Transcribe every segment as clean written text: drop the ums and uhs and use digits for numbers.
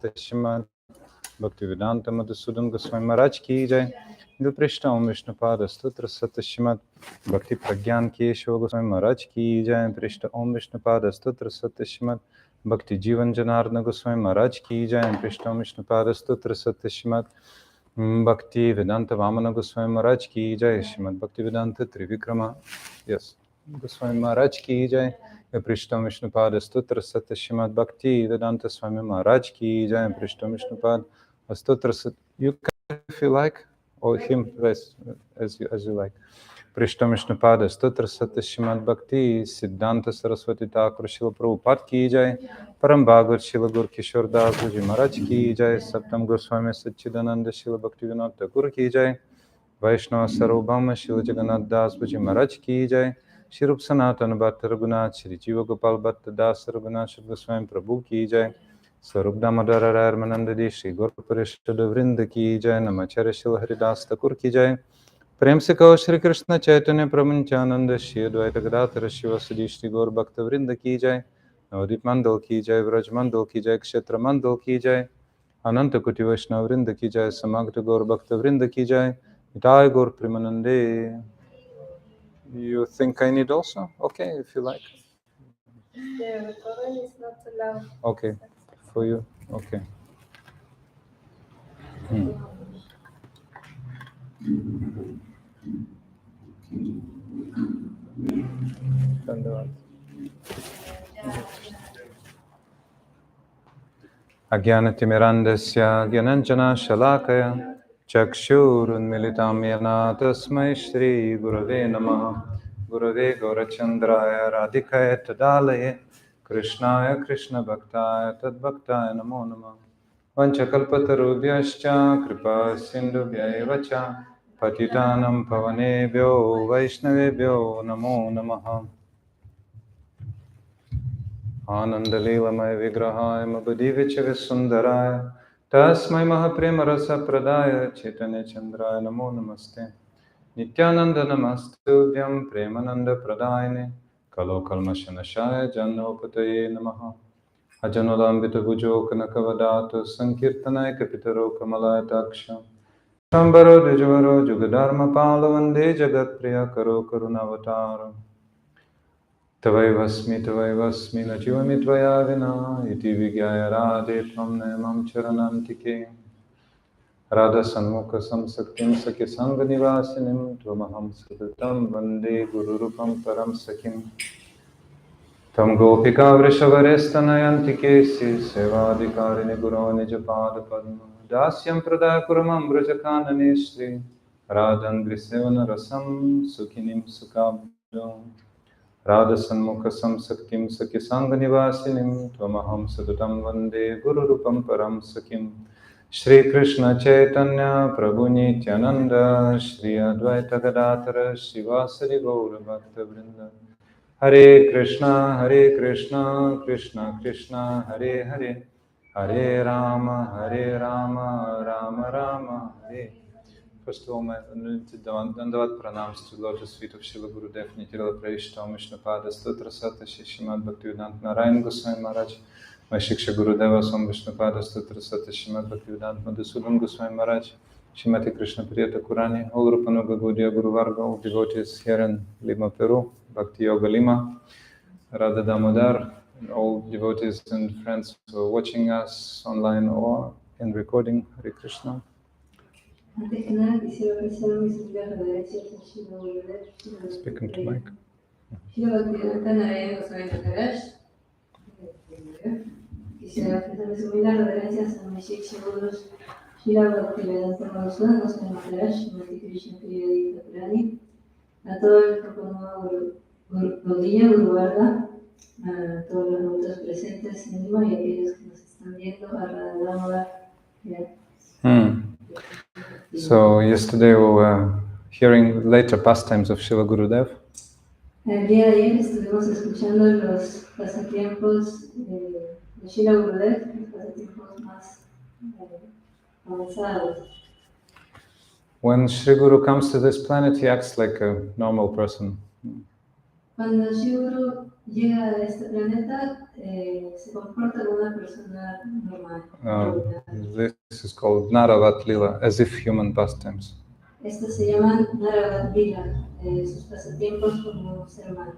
Srimad Bhaktivedanta Madhusudan Goswami Maharaj ki jai. Gil Prishna Om Vishnupada Stotra Sata Srimad Bhakti Pragyan Keshava Goswami Maharaj ki jai. Prishna Om Vishnupada Stotra Sata Srimad Bhakti Jivan Janardana Goswami Maharaj ki jai. Prishna Om Vishnupada Stotra Sata Srimad Bhakti Vedanta Vamana Goswami Maharaj ki jai. Srimad Bhakti Vedanta Trivikrama. Yes. Goswami Maharaj ki jai. Prishtam Vishnupada Stotra Sata Srimad Bhakti Vedanta Swami Maharaj ki jai. Prishtam Vishnupada Stotra Sat. You can, if you like, or him as you like. Prishtam Vishnupada Stotra Sata Srimad Bhakti Siddhanta Saraswati Thakur Srila Prabhupada ki jai. Param Bhagavad Srila Gur Kishore Das Guruji Maharaj ki jai. Saptam Goswami Satchidananda Srila Bhaktivinoda Thakur ki jai. Vaishnava Sarvabhauma Srila Jagannath Das Guruji Maharaj ki jai. Shri Rup Sanatana Bhatta Raghunath, Shri Jiva Gopal Bhatta Das Raghunath, Shri Goswami Prabhu ki jai. Sarup Damodara Ramanandadi, Shri Gaur Parishada Vrinda ki jai. Namacharya Shri Haridas Thakur ki jai. Prem se kaho Shri Krishna Chaitanya Pramancananda, Shri Advaita Gadadhara Shivasadi, Shri Gaur Bhakta Vrinda ki jai. Navadip Mandal ki jai, Vraj Mandal ki jai, Kshetra Mandal ki jai. Ananta Kuti Vaishnava Vrinda ki jai, Samagra Gaur Bhakta Vrinda ki jai. Nitai Gaur Premanande. You think I need also? Okay, if you like. The recording is not allowed. Okay, for you. Okay. Agyanatimirandasya Gyananjana Shalakaya Chakshurunmilitam Yana Tasmai Shri Gurave Namaha Gurave Gaurachandraya Radhikaya Tadalaye Krishnaya Krishna Bhaktaya Tadbhaktaya Namo Namaha Vanchakalpatarubhyascha Kripa Sindhubhyaevacha Patitanam Pavanebhyo Vaishnavebhyo Namo Namaha Anandalilamaya Vigrahaya Mabadivicha Visundaraya Tasmai Mahaprema Rasa Pradaya Chaitanya Chandraya Namo Namaste Nityananda Namastubhyam Premananda Pradayane Kalo Kalmashanashaya Janopataye Namaha Ajanulambita Bhujo Kanakavadatu Sankirtanaya Kapitaro Kamalaya Taksha Shambaro Dijvaro Jugadharma Palavande Jagat Priya Karo Karunavataram Tavaivasmi Najivami Tvaya Vina Iti Vigyaya Radhe Tvam Nemam Charanantike Radha Sanmukha Samsaktim Sakya Sangha Nivasinim Tvamaham Sadatam Vande Guru Rupam Param Sakim Tam Gopika Vrishavarestanayanti Kesi Sevadikarini Guru Nijapada Padma Dasyam Pradaya Kuramam Brajakanane Shri Radhandri Sevana Rasam Sukhinim Sukabdam Radha Sanmukha Samsaktim Sakya Sangha Nivasinim Tvamaham Sadatam Vande Guru Rupam Param Sakim Shri Krishna Chaitanya Prabhu Nityananda Shri Advaita Gadadhara Shivasari Gaura Bhakta Vrinda Hare Krishna Krishna Krishna Hare Hare Hare Rama Rama Rama Hare. First of all, my unlimited Dandavat pranams to the lotus feet of Srila Gurudeva, Nitirala Praishta, Vishnupada, Stotra Sata, Srimad Bhaktivedanta Narayan Goswami Maharaj, my Shiksha Gurudeva, Swam Vishnupada, Stotra Sata, Srimad Bhaktivedanta Madhusudan Goswami Maharaj, Srimati Krishna Priyata Kurani, all Rupanuga Gaudiya Guru Varga, all devotees here in Lima, Peru, Bhakti Yoga Lima, Radha Damodar, and all devotees and friends who are watching us online or in recording. Hare Krishna. Antes que nada quisiera ofrecer mis agradecidos a Srila Gurudeva, Speaking to Mike. Srila Bhaktivedanta Narayan Goswami Maharaj. Quisiera ofrecer mis humildes reverencias a mis Shiksha Gurus Srila Bhaktivedanta Madhusudan Goswami Maharaj, Srimati Krishna Priyadita Purani, a todo el grupo Gaudiya Guru Varga, a todos los devotos presentes en Lima y aquellos que nos están viendo a Radha Damodar. So yesterday we were hearing later pastimes of Srila Gurudeva. El día de ayer estuvimos escuchando los pasatiempos de Srila Gurudeva, los pasatiempos más avanzados. When Sri Guru comes to this planet, he acts like a normal person. Cuando Sri Guru llega a este planeta, se comporta como una persona normal. This is called Naravat Lila, as if human pastimes. Estos se llaman Naravat Lila, sus pasatiempos como un ser humano.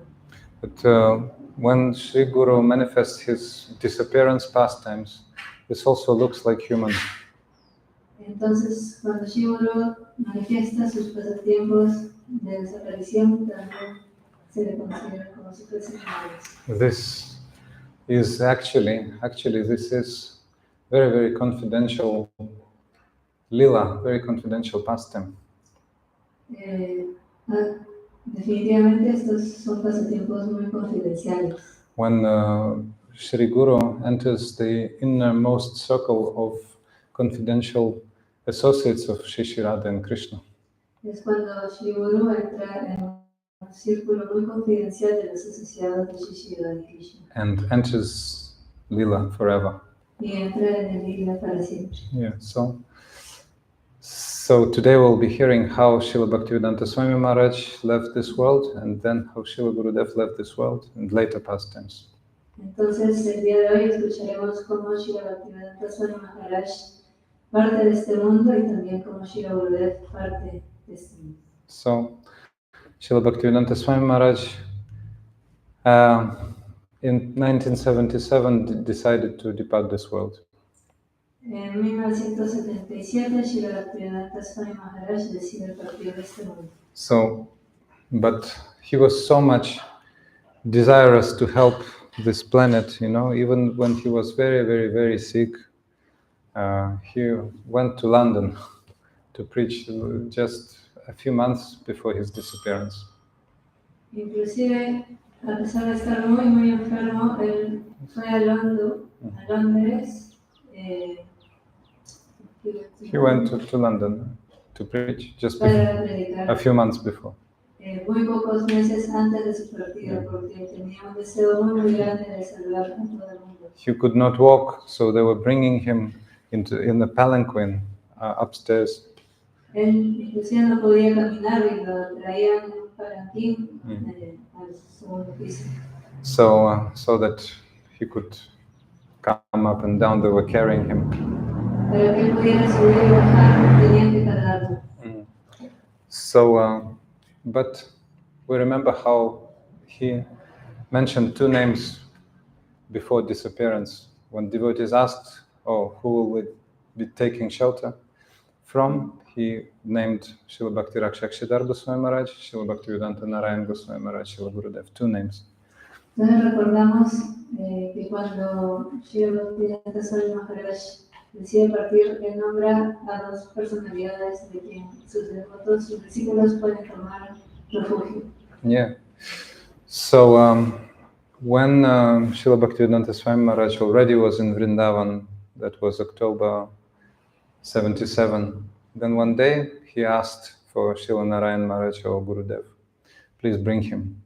But when Sri Guru manifests his disappearance pastimes, this also looks like human. Entonces, cuando Sri Guru manifiesta sus pasatiempos de desaparición, también se le considera como si fuesen humanos. This is actually this is very, very confidential lila, very confidential pastime. Definitivamente estos son pasatiempos muy confidenciales. When Sri Guru enters the innermost circle of confidential associates of Shri Radha and Krishna. Es cuando Sri Guru entra en un círculo muy confidencial de los asociados de Shri Radha y Krishna. And enters lila forever. Y entra en el lila para siempre. Yeah, so today we'll be hearing how Srila Bhaktivedanta Swami Maharaj left this world, and then how Srila Gurudev left this world, and later pastimes. Entonces, el día de hoy escucharemos cómo Srila Bhaktivedanta Swami Maharaj parte de este mundo y también cómo Srila Gurudev parte de este mundo. So, Srila Bhaktivedanta Swami Maharaj in 1977 decided to depart this world. En 1977, Srila Bhaktivedanta Swami Maharaj decide partir de este mundo. So, but he was so much desirous to help this planet, even when he was very, very, very sick. He went to London to preach just a few months before his disappearance. Inclusive, a pesar de estar muy, muy enfermo, él fue a Londres. He went to London to preach just a few months before. Muy pocos meses antes de su partida, porque tenía un deseo muy, muy grande de salvar a todo el mundo. He could not walk, so they were bringing him in a palanquin upstairs. Él inclusive no podía caminar y lo traían en un palanquín al segundo piso. So that he could come up and down, they were carrying him. Para que él pudiera subir y bajar, tenían que cargarlo. So, but we remember how he mentioned two names before disappearance. When devotees asked, "Oh, who will we be taking shelter from?" he named Srila Bhakti Rakshakshidhar Goswami Maharaj, Srila Bhaktivedanta Narayan Goswami Maharaj, Srila Gurudev, two names. Entonces recordamos que cuando Srila Bhaktivedanta Swami Maharaj decide partir, él nombra a dos personalidades de quien sus devotos, sus discípulos pueden tomar refugio. Yeah. So when Srila Bhaktivedanta Swami Maharaj already was in Vrindavan, that was October 77, then one day he asked for Srila Narayan Maharaj or Gurudev, please bring him.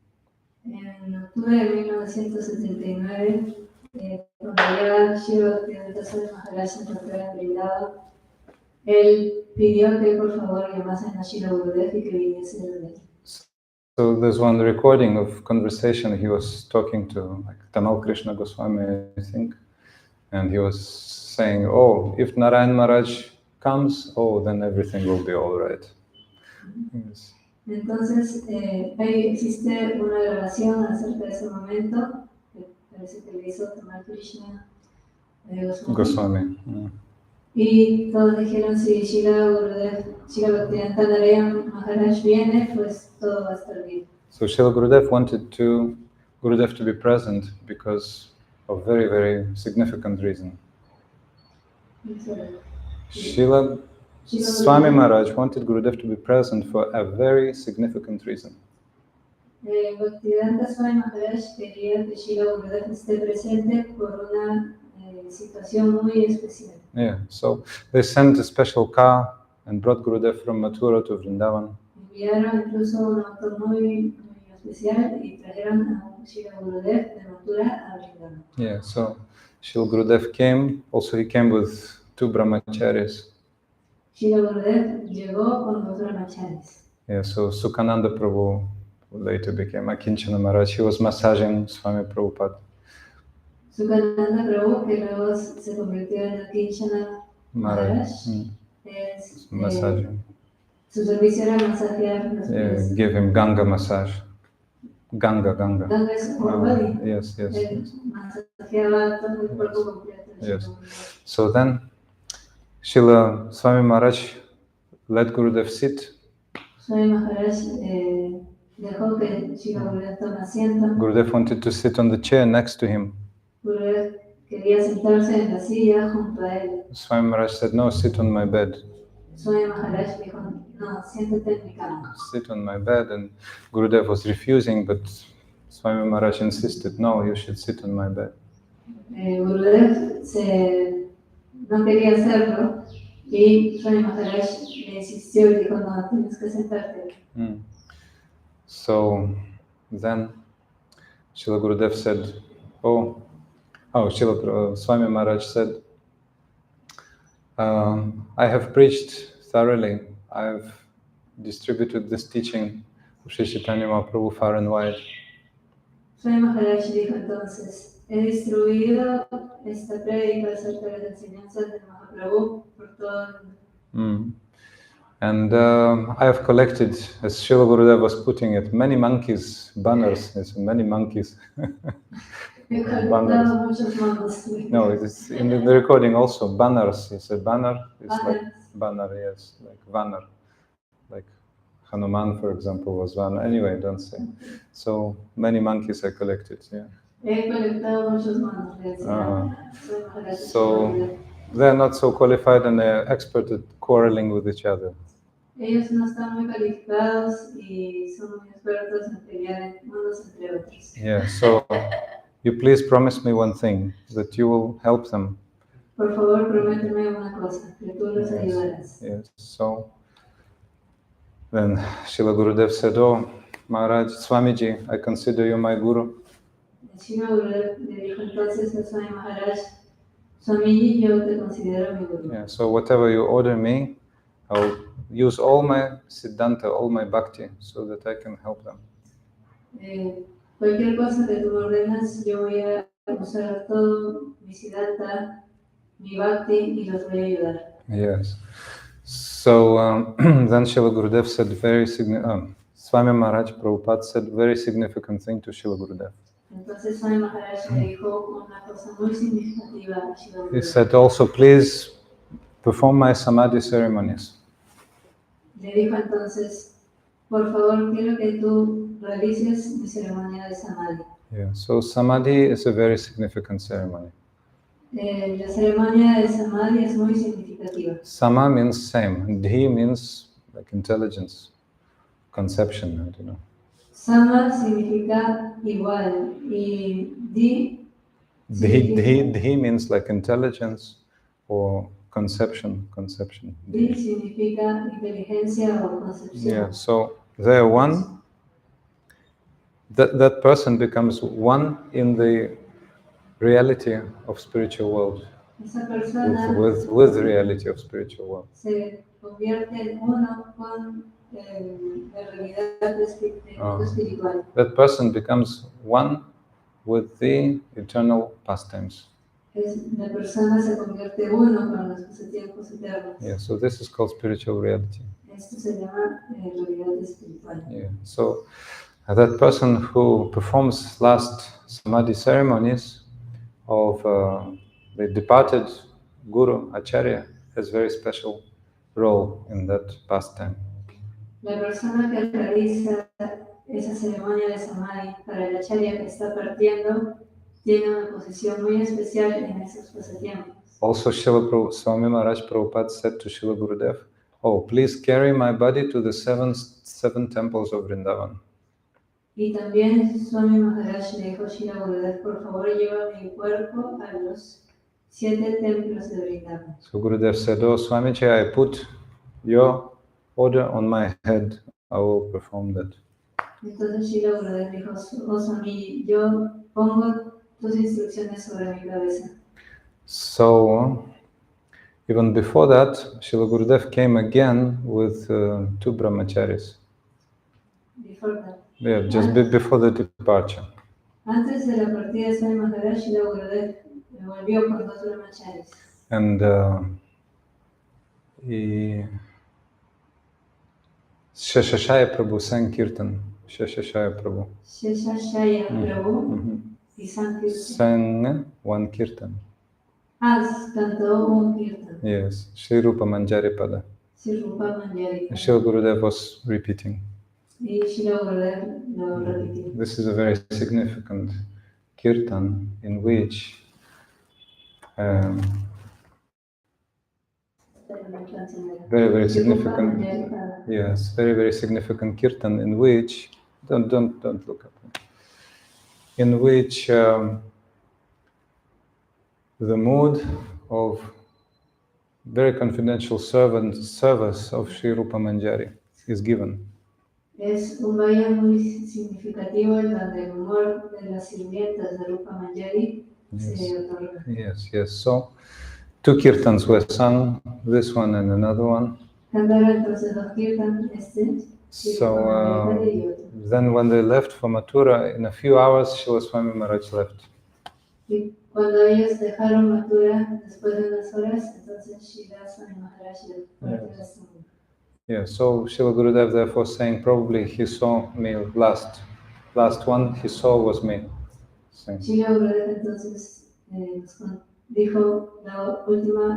En octubre de 1979, cuando ya Srila Bhaktivedanta Swami Maharaj se encontraba en Vrindavan, él pidió que por favor llamasen a Srila Gurudev y que viniese de él. So there's one recording of conversation. He was talking to Tamal Krishna Goswami, I think, and he was saying, "Oh, if Narayan Maharaj comes, then everything will be all right." Yes. Entonces, ahí existe una grabación acerca de ese momento, que parece que le hizo Tamal Krishna Goswami. Y todos dijeron, si Srila Bhaktivedanta Narayan Maharaj viene, pues todo va a estar bien. So Srila Gurudev wanted Gurudev to be present because of very, very significant reason. Srila Swami Maharaj wanted Gurudev to be present for a very significant reason. Bhaktivedanta Swami Maharaj quería que Srila Gurudev esté presente por una situación muy especial. Yeah, so they sent a special car and brought Gurudev from Mathura to Vrindavan. Enviaron incluso un auto muy especial y trajeron a Srila Gurudev de Mathura a Vrindavan. Yeah, so Srila Gurudev came. Also, he came with two brahmacharis. Srila Gurudev llegó con dos brahmacharis. Yeah, so Sukhananda Prabhu later became Akinchana Maharaj, he was massaging Swami Prabhupada. Sukananda Prabhu, que luego se convirtió en Akinchana Maharaj, es, Massaging. su servicio era masajear los pies. Give him Ganga massage. Ganga. Ganga es whole body. Yes. Masajeaba todo el cuerpo completo. Yes. So then, Srila Swami Maharaj let Gurudev sit. Swami Maharaj dejó que Srila Gurudev tome asiento. Gurudev wanted to sit on the chair next to him. Gurudev quería sentarse en la silla junto a él. Swami Maharaj said, no, sit on my bed. Swami Maharaj dijo, no, siéntate en mi cama. Sit on my bed, and Gurudev was refusing, but Swami Maharaj insisted, no, you should sit on my bed. Gurudev no quería hacerlo y Swami Maharaj le insistió y dijo, no, tienes que sentarte. So then Srila Gurudev said, Swami Maharaj said, I have preached thoroughly. I have distributed this teaching of Sri Chaitanya Mahaprabhu far and wide. Swami Maharaj dijo entonces, he distribuido esta prédica acerca de las enseñanzas de Mahaprabhu por todo el mundo. And I have collected, as Srila Gurudeva was putting it, many monkeys, banners, many monkeys. Banners. No, it is in the recording also, banners. It's a banner, it's like banner, yes, like vanner. Like Hanuman, for example, was vanner. Anyway, don't say. So many monkeys I collected, yeah. So they're not so qualified and they're expert at quarreling with each other. Ellos no están muy calificados y son muy expertos en pelear unos entre otros. Yeah, so you please promise me one thing, that you will help them. Por favor, prométeme una cosa, que tú los ayudarás. Yes, so then Srila Gurudev said, oh, Maharaj, Swamiji, I consider you my guru. Srila Gurudev le dijo entonces a Swami Maharaj, Swamiji, yo te considero mi guru. Yeah, so whatever you order me, I'll use all my siddhanta, all my bhakti, so that I can help them. Cualquier cosa que tú me ordenas, yo voy a usar todo mi siddhanta, mi bhakti y los voy a ayudar. Yes. So then Srila Gurudev said Swami Maharaj Prabhupada said very significant thing to Srila Gurudev. Entonces Swami Maharaj le dijo una cosa muy significativa a Srila Gurudev. He said also, please perform my samadhi ceremonies. Le dijo entonces, por favor, quiero que tú realices mi ceremonia de samadhi. Yeah, so samadhi is a very significant ceremony. La ceremonia de samadhi es muy significativa. Sama means same, dhi means like intelligence, conception, I don't know. Sama significa igual y Dhi means like intelligence or conception. Dhi significa inteligencia o concepción. Yeah, so they're one. That person becomes one in the reality of spiritual world. Esa persona With the reality of spiritual world. se convierte en uno con la realidad del mundo espiritual. That person becomes one with the eternal pastimes. La persona se convierte uno con los pasatiempos eternos. Yeah, so this is called spiritual reality. Esto se llama realidad espiritual. Yeah, so that person who performs last samadhi ceremonies of the departed guru, acharya, has very special role in that pastime. La persona que realiza esa ceremonia de samadhi para el acharya que está partiendo tiene una posición muy especial en esos pasatiempos. Also, Swami Maharaj Prabhupada said to Srila Gurudev, oh, please carry my body to the seven temples of Vrindavan. Y también Swami Maharaj le dijo a Srila Gurudev, por favor, lleva mi cuerpo a los 7 templos de Vrindavan. So Gurudev said, oh, Swamiji, I put your order on my head, I will perform that. Entonces Srila Gurudev dijo, oh Swami, yo pongo tus instrucciones sobre mi cabeza. So, even before that, Srila Gurudev came again with 2 brahmacharis. Before that. Yeah, just before the departure. Antes de la partida de Swami Maharaj, Srila Gurudev volvió con 2 brahmacharis. And Sheshashaya Prabhu sang Kirtan. Sheshashaya Prabhu. Sheshashaya Prabhu y Sankirtan. Sang one Kirtan. Cantó un Kirtan. Yes, Sri Rupa Manjari Pada. Sri Rupa Manjari Pada. Srila Gurudev was repeating. Y Srila Gurudev lo repitió. This is a very significant Kirtan in which very, very significant. Yes, very, very significant Kirtan in which don't look up. In which the mood of very confidential service of Sri Rupa Manjari is given. Es un valle muy significativo en donde el humor de las sirvientas de Rupa Manjari se otorga. Yes, yes. So 2 kirtans were sung, this one and another one. Cantaron entonces 2 kirtans, So then when they left for Mathura, in a few hours, Srila Swami Maharaj left. Y cuando ellos dejaron Mathura, después de unas horas, entonces Srila Swami Maharaj partió de este mundo. Yeah, so Srila Gurudev therefore saying probably he saw me last one he saw was me. Srila Gurudev entonces dijo,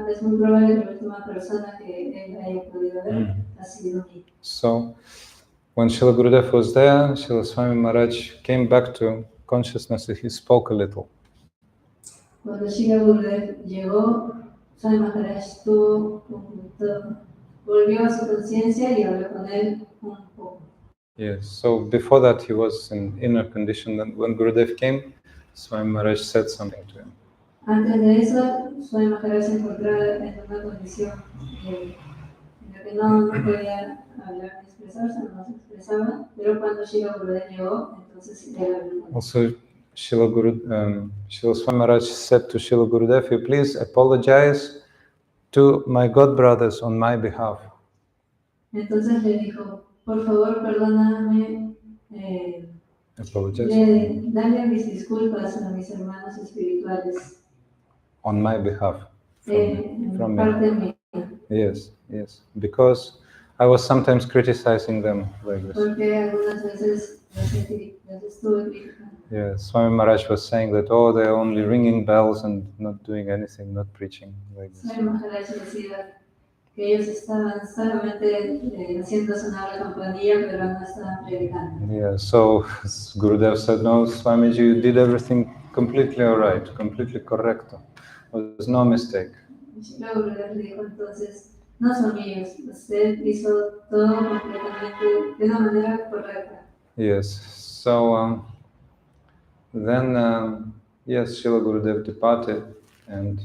es muy probable que la última persona que él haya podido ver ha sido mí. So when Srila Gurudev was there, Srila Swami Maharaj came back to consciousness. He spoke a little. Cuando Srila Gurudev llegó, Swami Maharaj volvió a su conciencia y habló con él un poco. Yes, so before that he was in inner condition, and when Gurudev came, Swami Maharaj said something to him. Antes de eso, Swami Maharaj se encontraba en una condición en la que no podía hablar ni expresarse, no se expresaba, pero cuando Srila Gurudev llegó, entonces él habló. Also, Srila Swami Maharaj said to Srila Gurudev, "You please apologize to my godbrothers on my behalf." Entonces le dijo, por favor, perdóname, dale mis disculpas a mis hermanos espirituales. On my behalf. From parte me. Mía. Yes, yes. Because I was sometimes criticizing them like this. Porque algunas veces las estuve criticando. Yes, Swami Maharaj was saying that, oh, they're only ringing bells and not doing anything, not preaching like this. Swami Maharaj decía que ellos estaban solamente haciendo sonar la campanilla, pero no estaban predicando. Yeah, so Gurudev said, no, Swamiji, you did everything completely all right, completely correcto. There was no mistake. Gurudev dijo entonces, no son ellos, usted hizo todo completamente de una manera correcta. Yes, so then, yes, Srila Gurudev departed, and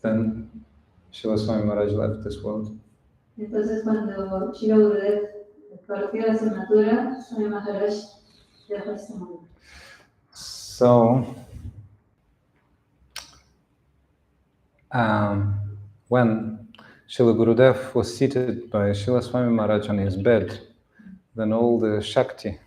then Srila Swami Maharaj left this world. Entonces cuando Srila Gurudev partió hacia Mathura, Swami Maharaj dejó este mundo. So, when Srila Gurudev was seated by Srila Swami Maharaj on his bed, then all the Shakti,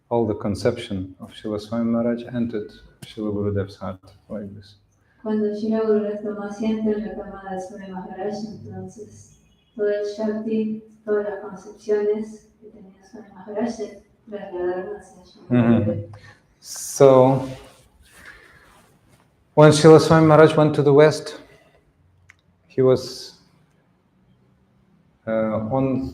all the conception of Srila Swami Maharaj entered Srila Gurudev's heart like this. Cuando Srila Gurudev tomó asiento en la cama de Swami Maharaj, entonces todo el Shakti, todas las concepciones que tenía Swami Maharaj se trasladaron hacia Swami Gurudev. So, when Srila Swami Maharaj went to the West, he was then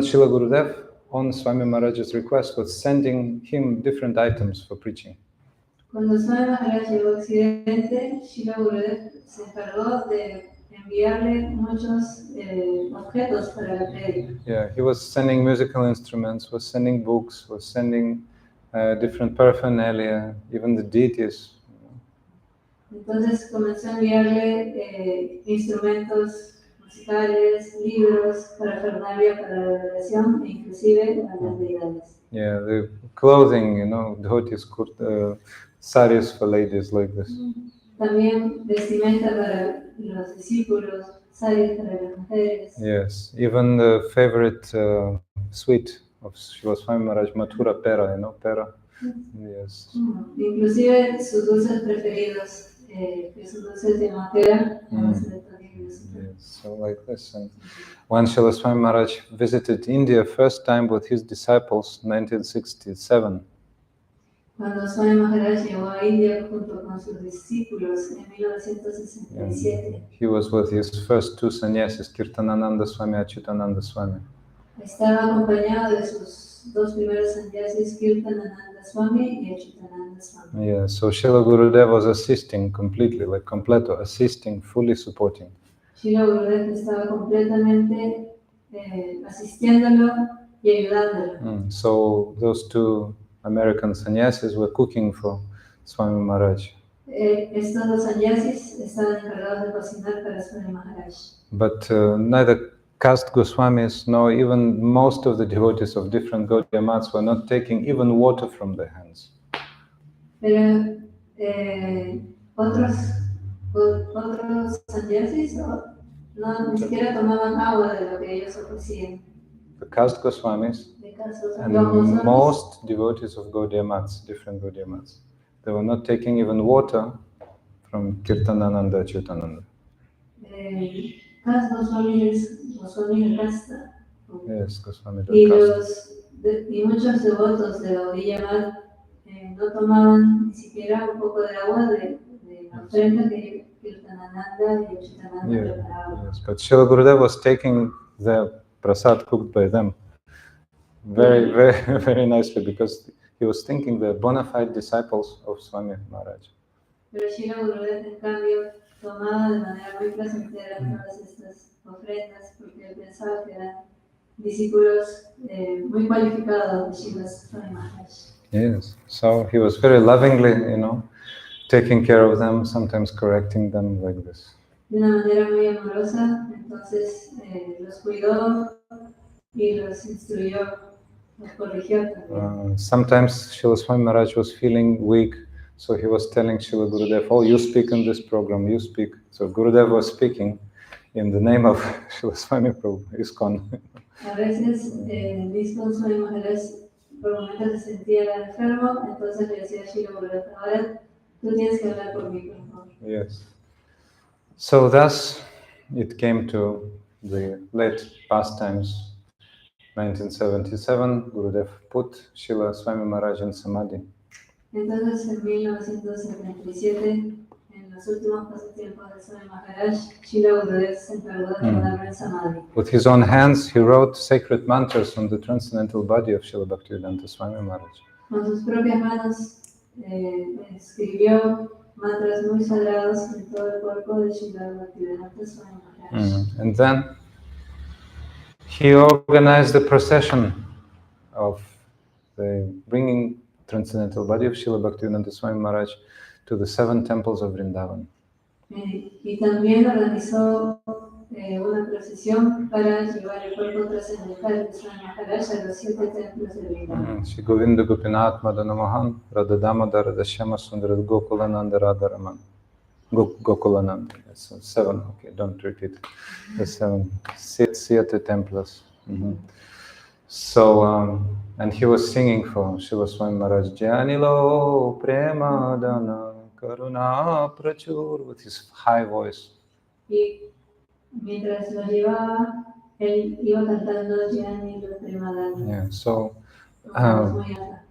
Srila Gurudev, on Swami Maharaj's request, was sending him different items for preaching. Cuando Swami Maharaj llegó a Occidente, Srila Gurudev se encargó de enviarle muchos objetos para la prédica. Yeah, he was sending musical instruments, was sending books, was sending different paraphernalia, even the deities. Entonces comenzó a enviarle instrumentos musicales, libros, parafernalia para la adoración e inclusive a las deidades. Yeah, the clothing, dhotis, saris for ladies like this. También vestimenta para los discípulos, sabios para las mujeres. Yes, even the favorite sweet of Srila Swami Maharaj, Mathura Pera, you know, Pera. Yes. Inclusive sus dulces preferidos, que son dulces de matera, Yes, so like this. And when Srila Swami Maharaj visited India first time with his disciples, 1967. Cuando Swami Maharaj llegó a India junto con sus discípulos en 1967, he was with his first two sannyasis, Kirtanananda Swami, Achyutananda Swami. estaba acompañado de sus dos primeros sannyasis, Kirtanananda Swami y Achyutananda Swami. Yeah, so Srila Gurudeva was assisting completely, like completo, assisting, fully supporting. Srila Gurudeva estaba completamente asistiéndolo y ayudándolo. So those two American sannyasis were cooking for Swami Maharaj. Estos dos sannyasis estaban encargados de cocinar para Swami Maharaj. But neither caste Goswamis nor even most of the devotees of different Gaudiya Maths were not taking even water from their hands. Pero otros sannyasis no, ni siquiera tomaban agua de lo que ellos ofrecían. The caste Goswamis and most devotees of Gaudiya Maths, different Gaudiya Maths, they were not taking even water from Kirtanananda, Achyutananda. Goswami de casta. Yes, Goswami Y, Casta. y muchos devotos de Gaudiya Math no tomaban ni siquiera un poco de agua de la ofrenda que Kirtanananda y Achyutananda preparaban. Yes, but Srila Gurudeva was taking the prasad cooked by them very, very, very nicely because he was thinking the bona fide disciples of Swami Maharaj. Pero Srila Gurudeva, en cambio, tomaba de manera muy placentera todas estas ofrendas porque él pensaba que eran discípulos muy cualificados de Srila Swami Maharaj. Yes, so he was very lovingly, taking care of them, sometimes correcting them like this. De una manera muy amorosa, entonces los cuidó y los instruyó, los corrigió también. Sometimes Srila Swami Maharaj was feeling weak, so he was telling Srila Gurudeva, "Oh, you speak in this program, you speak." So Gurudeva was speaking in the name of Srila Swami Prabhu, ISKCON. A veces el mismo Swami Maharaj por momentos se sentía enfermo, entonces le decía a Srila Gurudeva, ahora tú tienes que hablar por mí, por favor. Yes. So thus it came to the late pastimes, 1977, Gurudev put Srila Swami Maharaj in Samadhi. Entonces en 1977, en los últimos pasatiempos de Swami Maharaj, Srila Gurudeva se encargó de ponerlo en Samadhi. With his own hands, he wrote sacred mantras on the transcendental body of Srila Bhaktivedanta Swami Maharaj. Con sus propias manos escribió mantras muy sagrados en todo el cuerpo de Srila Bhaktivedanta Swami Maharaj. And then he organized the procession of the bringing transcendental body of Srila Bhaktivedanta Swami Maharaj to the 7 temples of Vrindavan. Y también organizó una procesión para llevar el cuerpo trascendental de Swami Maharaj a los 7 templos de Vrindavan. Shri Govinda Gopinath Madana Mohan Radha Damodara Dashyama Sundara Gokulananda Radharaman. Gokulananda. So 7, okay, don't repeat. The 7 Siete temples. So, and he was singing for Srila Swami Maharaj, Janilo Prema Dana Karuna Prachur, with his high voice. Y mientras lo llevaba, él iba cantando Janilo Prema Dana. Yeah, so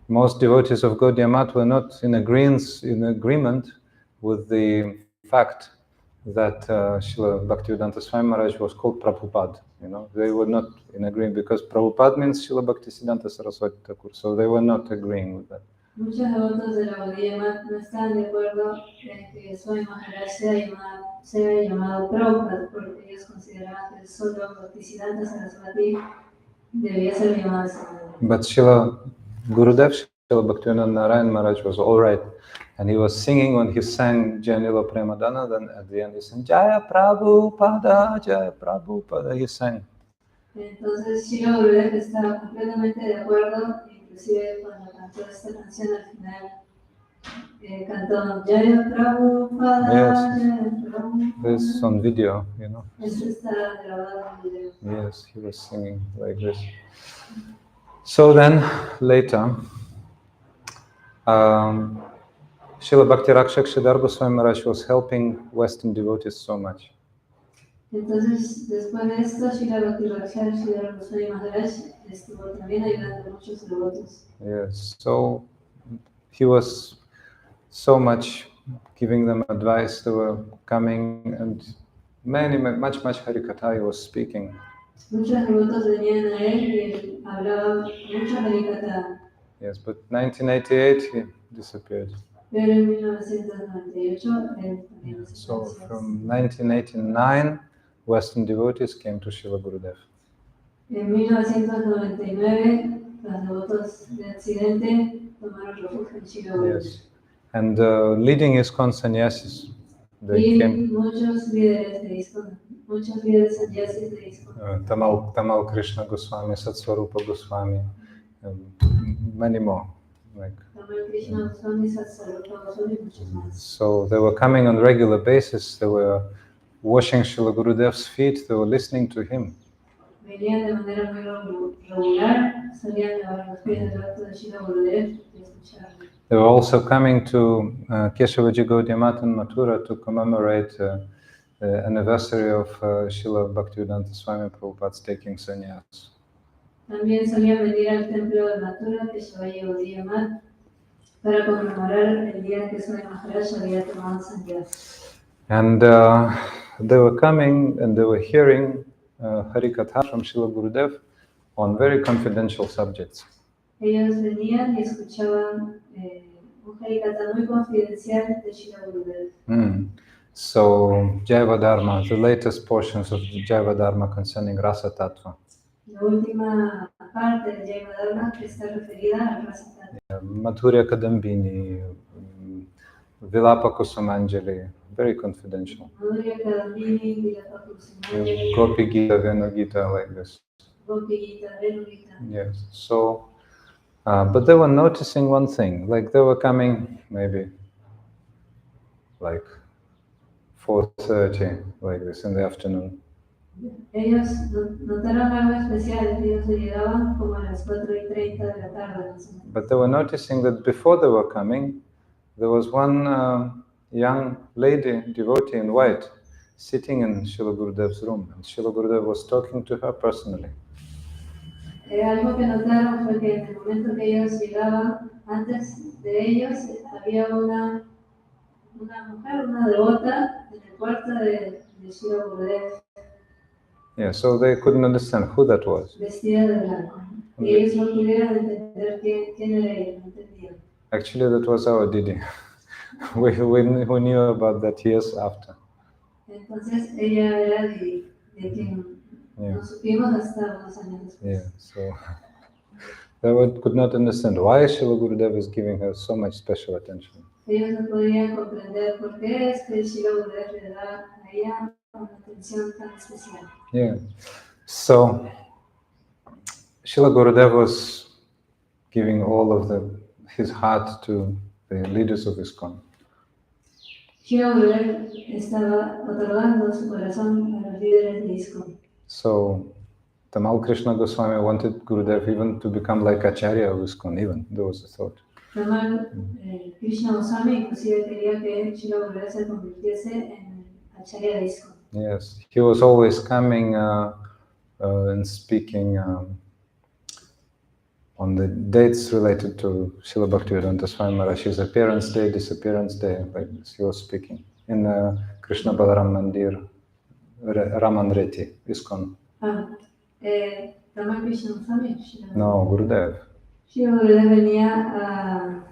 most devotees of Gaudiya Math were not in agreement with the fact that Srila Bhaktivedanta Swami Maharaj was called Prabhupada. They were not in agreement because Prabhupada means Srila Bhaktisiddhanta Saraswati Thakur, so they were not agreeing with that. Muchos devotos de la Gaudiya Math no están de acuerdo en que Swami Maharaj sea llamado Prabhupada, porque ellos consideraban que solo Bhaktisiddhanta Saraswati debía ser llamado de esa manera. But Srila Gurudev, Srila Bhaktivinoda Narayan Maharaj was all right. And he was singing when he sang Janila Premadana, then at the end he sang Jaya Prabhupada, Jaya Prabhupada, he sang. Entonces Srila Gurudeva estaba completamente de acuerdo, inclusive cuando cantó esta canción al final, cantó Jaya Prabhupada, Jaya Prabhupada. This is on video, you know. Esto está grabado en video. Yes, he was singing like this. So then, later, Srila Bhakti Rakshak Sridhar Goswami Maharaj was helping Western devotees so much. Entonces, después de esto, Srila Bhakti Rakshak Sridhar Goswami Maharaj estuvo también ayudando a muchos devotos. Yes, so he was so much giving them advice. They were coming and much Harikatha he was speaking. Muchos devotos venían a él y él hablaba mucho Harikatha. Yes, but 1988 he disappeared. Pero en 1998 él también So desapareció. from 1989, Western devotees came to Srila Gurudeva. En 1999, los devotos de Occidente tomaron refugio en Srila Gurudeva. Yes, and leading ISKCON sannyasis, they Y came. muchos líderes de ISKCON, muchos líderes sannyasis de ISKCON. Tamal Krishna Goswami, Satsvarupa Goswami, many more. Like, Tamal Krishna Goswami, Satsvarupa Goswami, muchos más. so they were coming on regular basis. They were washing Srila Gurudev's feet. They were listening to him. Venían de manera muy regular, solían lavar los pies del acto de Srila Gurudeva y escucharlo. They were also coming to Keshavaji Gaudiya Math in Mathura to commemorate the anniversary of Srila Bhaktivedanta Swami Prabhupada's taking sannyas. También solían venir al templo de Mathura, que Keshavaji Gaudiya Math, para conmemorar el día en que Swami Maharaj había tomado sannyas. And they were coming and they were hearing Harikatha from Srila Gurudev on very confidential subjects. Ellos venían y escuchaban un Harikatha muy confidencial de Srila Gurudeva. So, Jaiva Dharma, the latest portions of the Jaiva Dharma concerning Rasa Tattva. La última parte de Jaiva Dharma que está referida al Rasa Tattva. Madhurya Kadambini, Vilapa Kusumanjali, very confidential. Madhurya Kadambini, Vilapa Kusumanjali, Gopi Gita, Venu Gita, like this. Gopi Gita, Venu Gita. Yes, so, but they were noticing one thing, like they were coming maybe like 4:30, like this in the afternoon. Ellos notaron algo especial, ellos llegaban como a las 4:30 de la tarde. Más o menos. But they were noticing that before they were coming, there was one young lady, devotee in white, sitting in Srila Gurudev's room, and Srila Gurudev was talking to her personally. Algo que notaron fue que en el momento que ellos llegaban, antes de ellos había una mujer, una devota, en el cuarto de Srila Gurudeva. Yeah, so they couldn't understand who that was. Vestida de blanco. Y ellos no pudieron entender quién era ella, no entendían. Actually, that was our Didi. we knew about that years after. Entonces ella era de quien nos supimos hasta unos años después. Yeah, so they could not understand why Srila Gurudeva is giving her so much special attention. Ellos no podían comprender por qué es que Srila Gurudeva le da a ella una atención tan especial. Yeah, so Srila Gurudeva was giving all of his heart to the leaders of ISKCON. Srila Gurudeva estaba otorgando su corazón a los líderes de ISKCON. So Tamal Krishna Goswami wanted Gurudev even to become like Acharya of ISKCON, even there was a thought. Tamal Krishna Goswami inclusive quería que Srila Gurudeva se convirtiese en Acharya de ISKCON. Yes, he was always coming and speaking on the dates related to Srila Bhaktivedanta Swami Maharaj's appearance day, disappearance day, like this. He was speaking in Krishna Balaram Mandir, Raman Reti, ISKCON. Tamal Krishna Goswami? No, Gurudev. Srila Gurudeva venía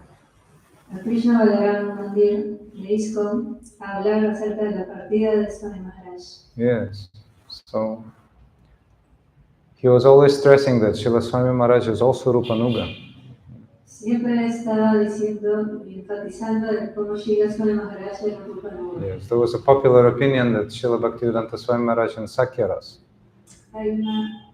a Krishna Balaram Mandir de ISKCON a hablar acerca de la partida de Swami Maharaj. Yes, so he was always stressing that Srila Swami Maharaj is also Rupanuga. Siempre estaba diciendo y enfatizando de cómo Srila Swami Maharaj era Rupanuga. Yes, there was a popular opinion that Srila Bhaktivedanta Swami Maharaj in Sakyaras. Hay una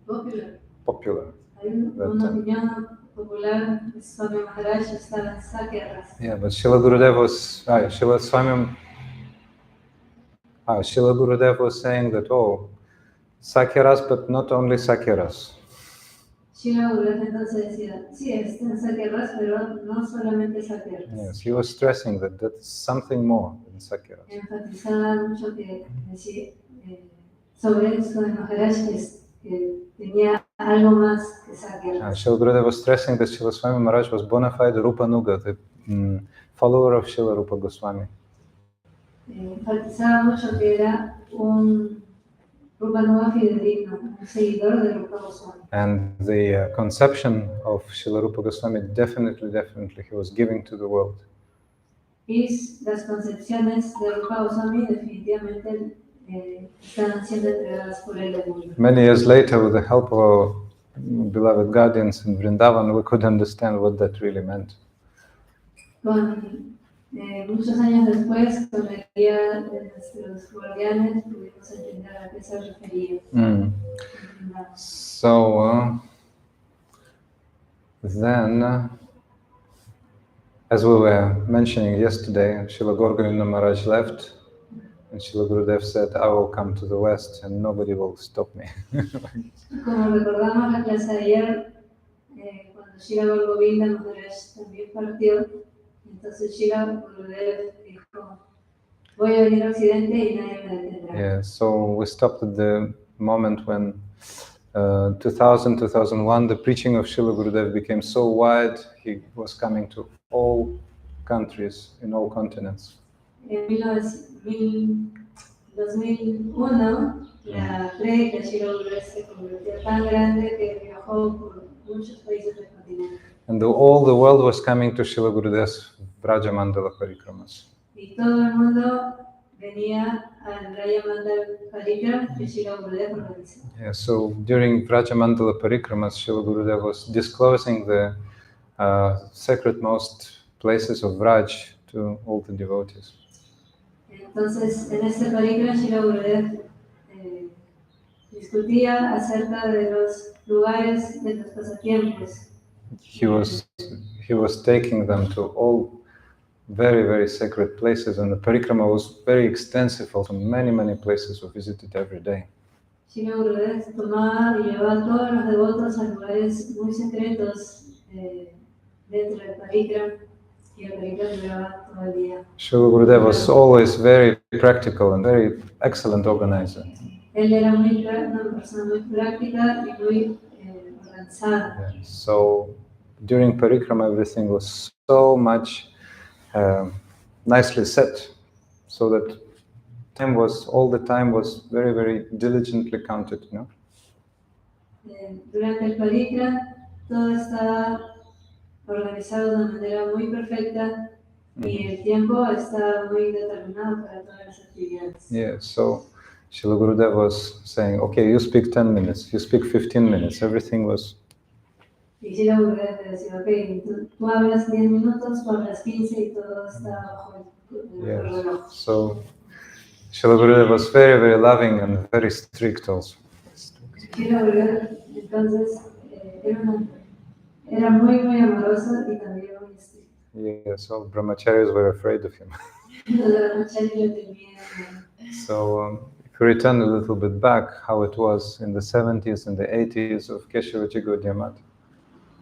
popular. Popular. Hay una opinión popular, Swami Maharaj estaba en Sakyarras. Yeah, but Srila Gurudeva was, Srila Gurudeva was saying that, oh, Sakyaras, but not only Sakyaras. Srila Gurudeva entonces decía, sí, está en Sakyarras, pero no solamente Sakyarras. Yes, he was stressing that that's something more than Sakyaras. Enfatizaba mucho que decía sobre Swami Maharaj que tenía algo más que Sakyarras. Srila Gurudeva was stressing that Srila Swami Maharaj was bona fide Rupanuga, the follower of Srila Rupa Goswami. Enfatizaba mucho que era un Rupanuga fidedigno, un seguidor de Rupa Goswami. And the conception of Srila Rupa Goswami definitely he was giving to the world. Y las concepciones de Rupa Goswami definitivamente están siendo entregadas por él al mundo. Many years later, with the help of our beloved guardians in Vrindavan, we could understand what that really meant. Muchos años después, con la guía de nuestros guardianes, pudimos entender a qué se refería. So, then, as we were mentioning yesterday, Srila Gaura Maharaj left, and Srila Gurudev said, I will come to the West and nobody will stop me. Como recordamos la clase de ayer, cuando Srila Gaura Maharaj también partió, entonces Srila Gurudev dijo, voy a venir a Occidente y nadie me detendrá. Yeah, so we stopped at the moment when 2000, 2001, the preaching of Srila Gurudev became so wide, he was coming to all countries, in all continents. En 2001, la prédica de Srila Gurudev se convirtió tan grande que viajó por muchos países del continente. And all the world was coming to Srila Gurudev's Vraja Mandala Parikramas. Y todo el mundo venía al Raya Mandala Parikrama que Srila Gurudev organizó. Yeah, so during Vraja Mandala Parikramas, Srila Gurudev was disclosing the sacredmost places of Vraj to all the devotees. Entonces, en este parikrama, Srila Gurudev discutía acerca de los lugares de los pasatiempos. He was taking them to all very, very sacred places, and the parikrama was very extensive. Also, many places were visited every day. Srila Gurudev tomaba y llevaba a todos los devotos a lugares muy secretos dentro del parikrama, y el parikrama duraba todo el día. Srila Gurudev was always very practical and very excellent organizer. Él era una persona muy práctica y muy organizada. Yeah. So during parikrama, everything was so much nicely set, so that all the time was very, very diligently counted, you know. Durante el parikrama, todo estaba organizado de una manera muy perfecta y el tiempo estaba muy determinado para todas las actividades. Yeah, so Srila Gurudev was saying, okay, you speak 10 minutes, you speak 15 minutes, everything was... Y Srila Gurudev decía, ok, tú hablas 10 minutos, tú hablas 15 y todo está bajo el reloj. So Srila Gurudev was very, very loving and very strict also. Srila Gurudev entonces era muy amoroso y también muy estricto. Yeah, so brahmacharis were afraid of him. So if we return a little bit back, how it was in the 70s and the 80s of Keshavaji Gaudiya Math.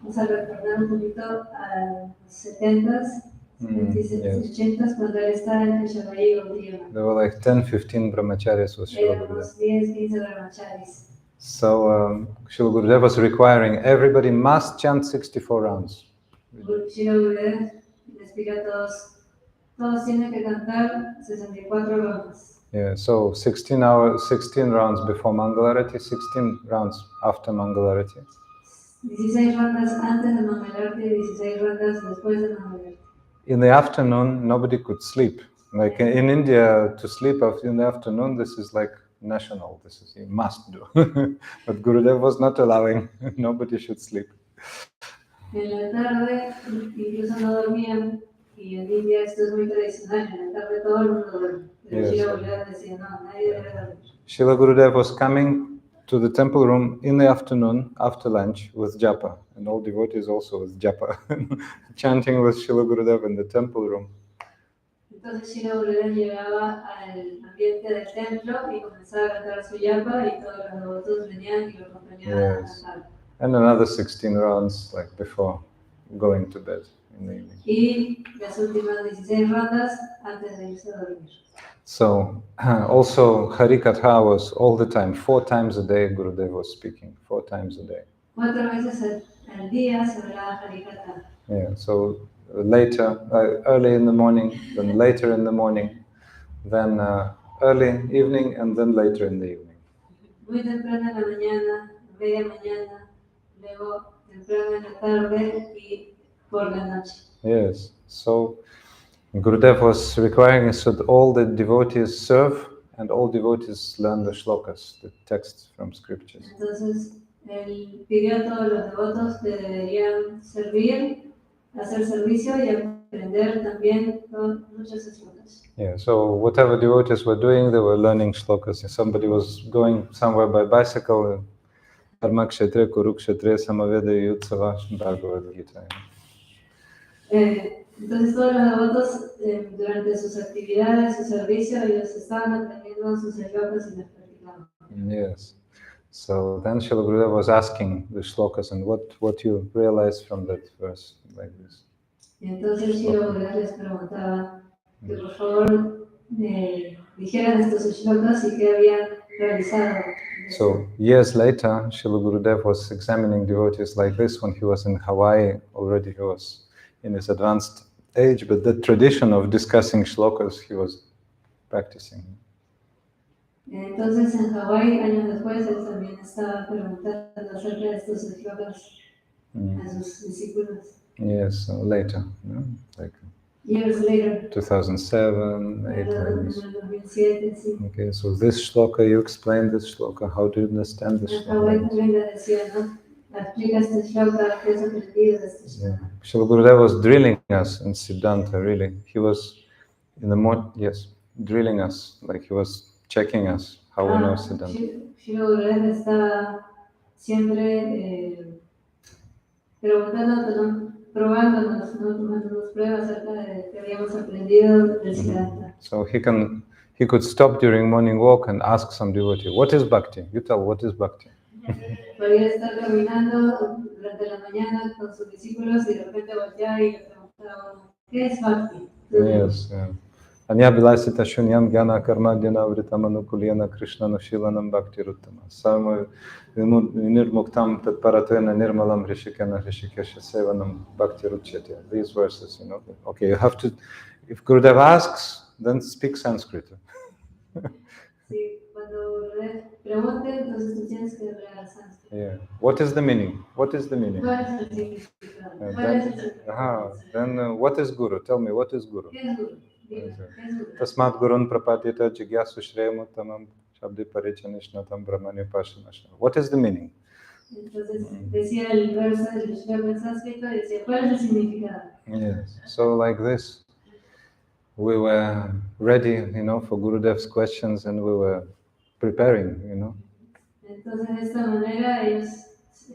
Vamos a recordar un poquito a los 70s, 80s, cuando él estaba en Keshavaji Gaudiya Math. There were like 10, 15 brahmacharis with Srila Gurudev. 10-15 brahmacharis. So Srila Gurudev was requiring everybody must chant 64 rounds. Srila Gurudev le explica a todos tienen que cantar 64 rondas. Yeah, so 16 rounds before Mangalarati, 16 rounds after Mangalarati. 16 rondas antes de Mangalarati y 16 rondas después de Mangalarati. In the afternoon, nobody could sleep. Like in India, to sleep in the afternoon, this is like national. This is you must do. But Gurudev was not allowing. Nobody should sleep. En la tarde, incluso no dormían. Y en India esto es muy tradicional. En la tarde todo el mundo duerme. Pero Srila Gurudev decía, no, nadie debe dormir. Srila Gurudev was coming to the temple room in the afternoon after lunch with japa, and all devotees also with japa, chanting with Srila Gurudeva in the temple room. Entonces Srila Gurudeva llegaba al ambiente del templo y comenzaba a cantar su yapa y todos los devotos venían y lo acompañaban a cantar. And another 16 rounds like before going to bed in the evening. Y las últimas 16 rondas antes de irse a dormir. So also Harikatha was all the time, 4 times a day Gurudeva was speaking, 4 times a day. 4 veces al día se hablaba Harikatha. Yeah, so later, early in the morning, then later in the morning, then early evening, and then later in the evening. Muy temprano en la mañana, media mañana, luego temprano en la tarde y por la noche. Yes, so Gurudev was requiring us that all the devotees serve and all devotees learn the shlokas, the texts from scriptures. Entonces, él pidió a todos los devotos que deberían servir, hacer servicio y aprender también muchos shlokas. Yeah, so whatever devotees were doing, they were learning shlokas. If somebody was going somewhere by bicycle, Dharma Kshetre, Kurukshetre, Samaveda, Yutsava, Bhagavad Gita. Entonces todos los devotos durante sus actividades, su servicio, ellos estaban aprendiendo sus shlokas y las practicaban. Yes. So then Srila Gurudeva was asking the shlokas and what you realize from that verse like this. Y entonces Srila Gurudeva les preguntaba que por favor dijeran estos shlokas y qué habían realizado. So years later, Srila Gurudeva was examining devotees like this when he was in Hawaii. Already he was in his advanced age, but the tradition of discussing shlokas he was practicing. Entonces en Hawái, años después, él también estaba preguntando acerca de estos shlokas a sus discípulos. Yes, so later, no? Like Years later. 2007, 8 years. 2007, sí. Okay, so this shloka, you explained this shloka, how do you understand this En Hawái shloka? también le decía, ¿no? Explica este shloka, ¿qué has aprendido de este shloka? Yeah. Srila Gurudeva was drilling us in Siddhanta, really. He was in the drilling us, like he was checking us how we know Siddhanta. Srila Gurudeva estaba siempre preguntándonos, probándonos, ¿no? Tomándonos pruebas acerca de que habíamos aprendido del Siddhanta. So he could stop during morning walk and ask some devotee, what is bhakti? You tell, what is bhakti? Podía estar caminando durante la mañana con sus discípulos y de repente volteaba y le preguntaba, ¿qué es bhakti? Yes, yeah. Anya vilasita shunyam gyana karma dhyana vritam anukulyana krishna nushilanam bhakti ruttama. Sama nirmuktam tatparatena nirmalam rishikena rishikesha sevanam bhakti ruchyate. These verses, you know. Okay, you have to, if Gurudev asks, then speak Sanskrit. Sí, cuando pregunte, entonces tú tienes que hablar sánscrito. Yeah. What is the meaning? What is the meaning? ¿Cuál es el significado? ¿Cuál es el significado? Then what is Guru? Tell me, what is Guru? ¿Qué es Guru? Dime, ¿qué es Guru? Tasmat Gurun Prapadyata Jigyasu Shreyamutamam Shabdi Parichanishnatam Brahmani Pashanashna. What is the meaning? Entonces decía el verso del shloka en sánscrito y decía, ¿cuál es el significado? Yes. So like this, we were ready, you know, for Gurudev's questions and we were preparing, you know. Entonces de esta manera ellos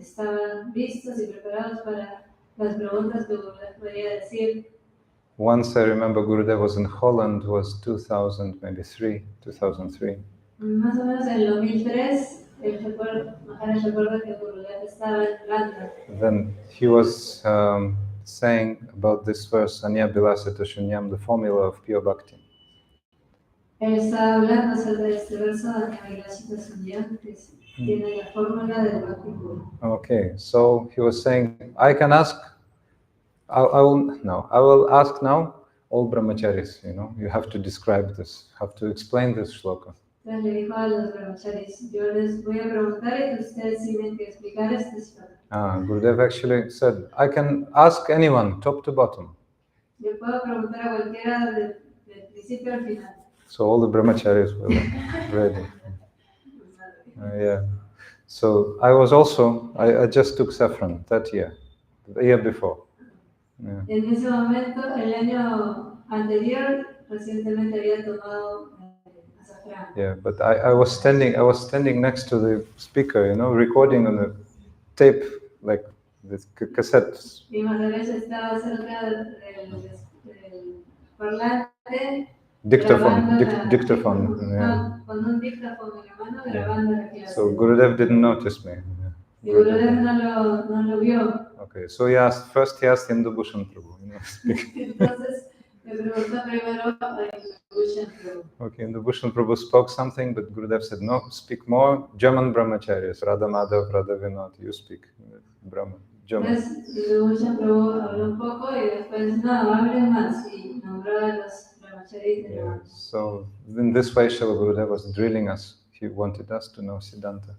estaban listos y preparados para las preguntas que Gurudev podía decir. Once I remember Gurudev was in Holland, was 2003. Más o menos en el 2003, Maharaj recuerda que Gurudev estaba en Holanda. Then he was saying about this verse, Anya Bilasita Shunyam, the formula of pure bhakti. Él estaba hablando acerca de este verso, Anya Vilasita Shunyam, que tiene la fórmula del Bhakti puro. Okay, so he was saying, I will ask now all brahmacharis, you know, you have to describe this, have to explain this shloka. Entonces le dijo a los brahmacharis, yo les voy a preguntar y ustedes tienen que explicar este shloka. Gurudev actually said, I can ask anyone, top to bottom. Yo puedo preguntar a cualquiera del principio al final. So all the brahmacharis were like, ready. Yeah. So I was also, I just took saffron that year, the year before. Yeah. En ese momento, el año anterior, recientemente había tomado azafrán. Frank. Yeah, but I was standing next to the speaker, recording on a tape, like the cassettes. Y Maharaj estaba cerca del parlante Dictaphone, grabando la dictaphone. no, con un dictaphone en la mano grabando la clase. So Gurudev didn't notice me. Y Gurudev no lo vio. Okay, so he asked Hindu Bhushan Prabhu, speak. Entonces le preguntó primero a Bhushan Prabhu. Okay, and the Bhushan Prabhu spoke something, but Gurudev said, no, speak more German brahmacharyas, Radha Madhav, Radha Vinod, you speak Brahma, German. Entonces Bhushan Prabhu habló un poco y después, no, hablen más, y nombró a los brahmacharis de la. So in this way, Srila Gurudev was drilling us. He wanted us to know Siddhanta.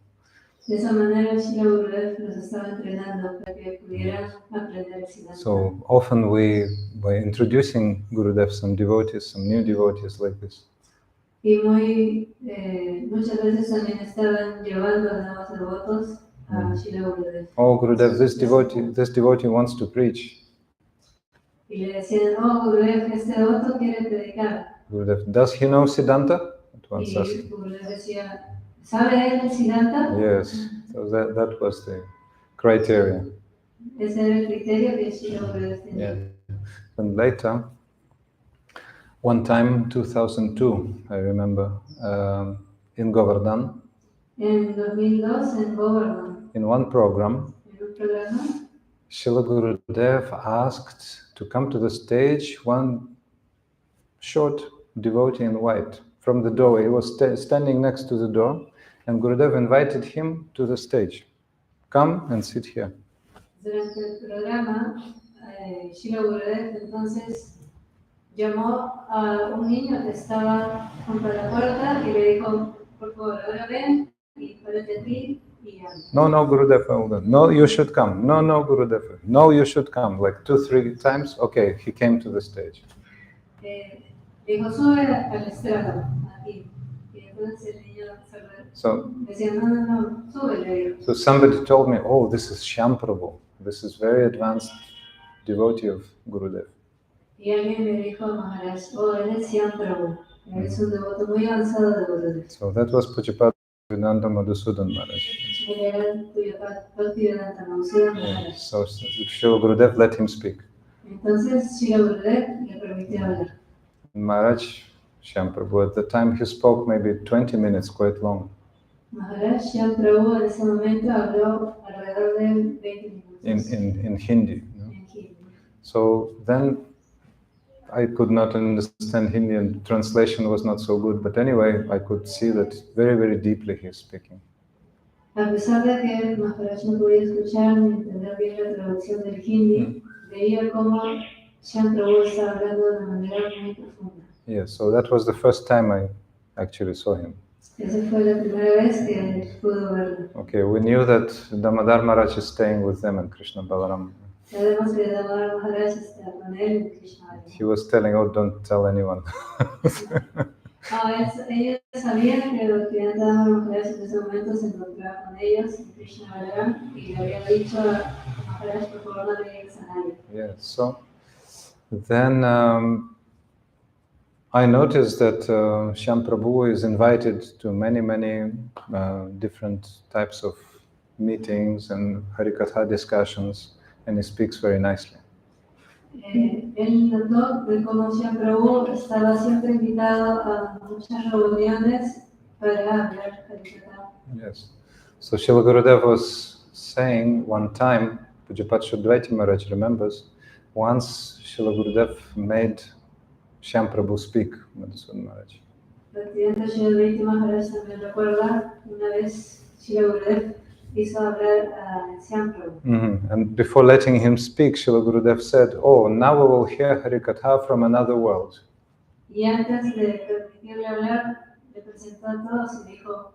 De esa manera, Srila Gurudev los estaba entrenando para que pudieran aprender Siddhanta. So often by introducing Gurudev, some new devotees like this. Y muchas veces también estaban llevando a nuevos devotos a Srila Gurudev. Oh, Gurudev, this devotee wants to preach. Y le decían, oh, Gurudev, este devoto quiere predicar. Gurudev, does he know Siddhanta? Y Gurudev decía, ¿sabe él el Siddhanta? Yes, so that was the criteria. Ese era el criterio que Srila Gurudev tenía. Yeah. And later, one time, 2002, I remember, in Govardhan. En 2002, en Govardhan. In one program, En un programa, Srila Gurudev asked to come to the stage one short devotee in white from the doorway. He was standing next to the door, and Gurudev invited him to the stage. Come and sit here. Durante el programa, Srila Gurudev entonces llamó a un niño que estaba junto a la puerta y le dijo, por favor, ahora ven y párate aquí y habla. No, Gurudev. No, you should come. No, Gurudev. No, you should come. Like 2-3 times. Okay, he came to the stage. Dijo, sube al estrado, aquí. Y entonces el niño decía, no, sube. So somebody told me, oh, this is Shyam Prabhu. This is very advanced devotee of Gurudev. Y alguien me dijo, Maharaj, oh, él es Shyam Prabhu. Él es un devoto muy avanzado de Gurudev. So that was Pujapad Vedanta Madhusudan Maharaj. Él era el Bhaktivedanta Madhusudan Maharaj. So Srila Gurudev let him speak. Entonces Srila Gurudev le permitió hablar. Maharaj Shyam Prabhu, at the time he spoke maybe 20 minutes, quite long. Maharaj Shyam Prabhu en ese momento habló alrededor de 20 minutos. In Hindi. En Hindi. So then I could not understand Hindi and translation was not so good, but anyway, I could see that very, very deeply he is speaking. A pesar de que Maharaj no podía escuchar ni entender bien la traducción del Hindi, veía cómo Shyam Prabhu estaba hablando de una manera muy profunda. Yes, so that was the first time I actually saw him. Esa fue la primera vez que pudo verlo. Okay, we knew that Damodar Maharaj is staying with them and Krishna Balaram. Sabemos que Damodar Maharaj está con él en Krishna Balaram. He was telling, oh, don't tell anyone. Ellos sabían que Damodar Maharaj en ese momento se encontraba con ellos en Krishna Balaram y le había dicho a Maharaj, por favor, no le digas a nadie. Yes, so then I noticed that Shyam Prabhu is invited to many different types of meetings and Harikatha discussions, and he speaks very nicely. Él notó de cómo Shyam Prabhu estaba siempre invitado a muchas reuniones para hablar Harikatha. Yes. So Srila Gurudev was saying one time, Pujapat Shuddhaiti Maharaj remembers, once Srila Gurudev made Shyam Prabhu speak, Madhusudan Maharaj. Bhaktivedanta Shuddhaiti Maharaj también recuerda una vez Srila Gurudev hizo hablar a Shyam Prabhu. And before letting him speak, Srila Gurudev said, oh, now we will hear Harikatha from another world. Y antes de permitirle hablar, le presentó a todos y dijo,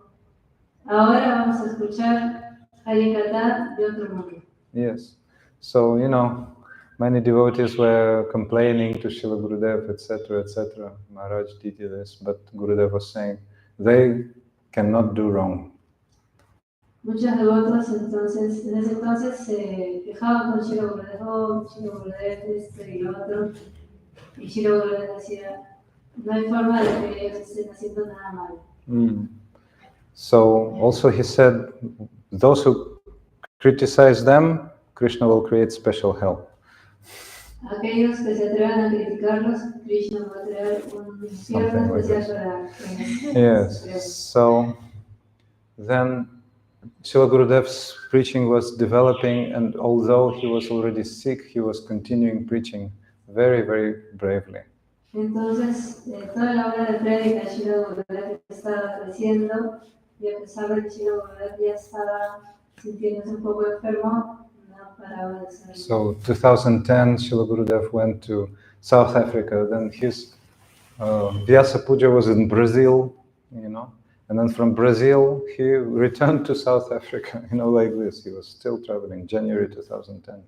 ahora vamos a escuchar Harikatha de otro mundo. Yes. So, many devotees were complaining to Srila Gurudev, etc. Maharaj did this, but Gurudev was saying, they cannot do wrong. Muchos devotos entonces, en ese entonces se quejaban con Srila Gurudev, Srila Gurudev, y lo otro. Y Srila Gurudev decía, No hay forma de que ellos estén haciendo nada malo. So also he said, those who criticize them, Krishna will create special hell. Aquellos que se atrevan a criticarlos, Krishna va a crear un infierno Something like especial this. para quienes Yes. So then Srila Gurudev's preaching was developing, and although he was already sick, he was continuing preaching very, very bravely. Entonces, toda la obra de prédica de Srila Gurudeva estaba creciendo, y a pesar de que Srila Gurudeva ya estaba sintiéndose un poco enfermo, no paraba de ser. So 2010, Srila Gurudev went to South Africa. Then his Vyasa-puja was in Brazil, and then from Brazil he returned to South Africa, like this. He was still traveling, January 2010.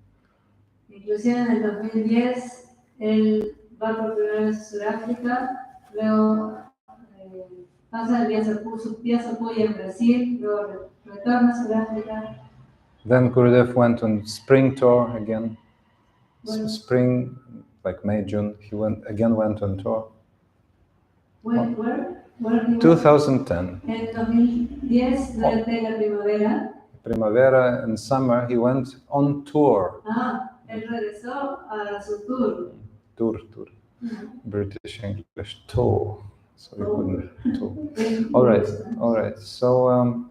Inclusive en el 2010, él va por primera vez a Sudáfrica, luego pasa el Vyasa-puja en Brasil, luego retorna a Sudáfrica. Then Gurudev went on spring tour again. Bueno. Spring, like May, June, he went on tour. Where 2010. En 2010, durante la Primavera and summer, he went on tour. Él regresó a su tour. Tour. British English, tour. So he couldn't tour. All right. So,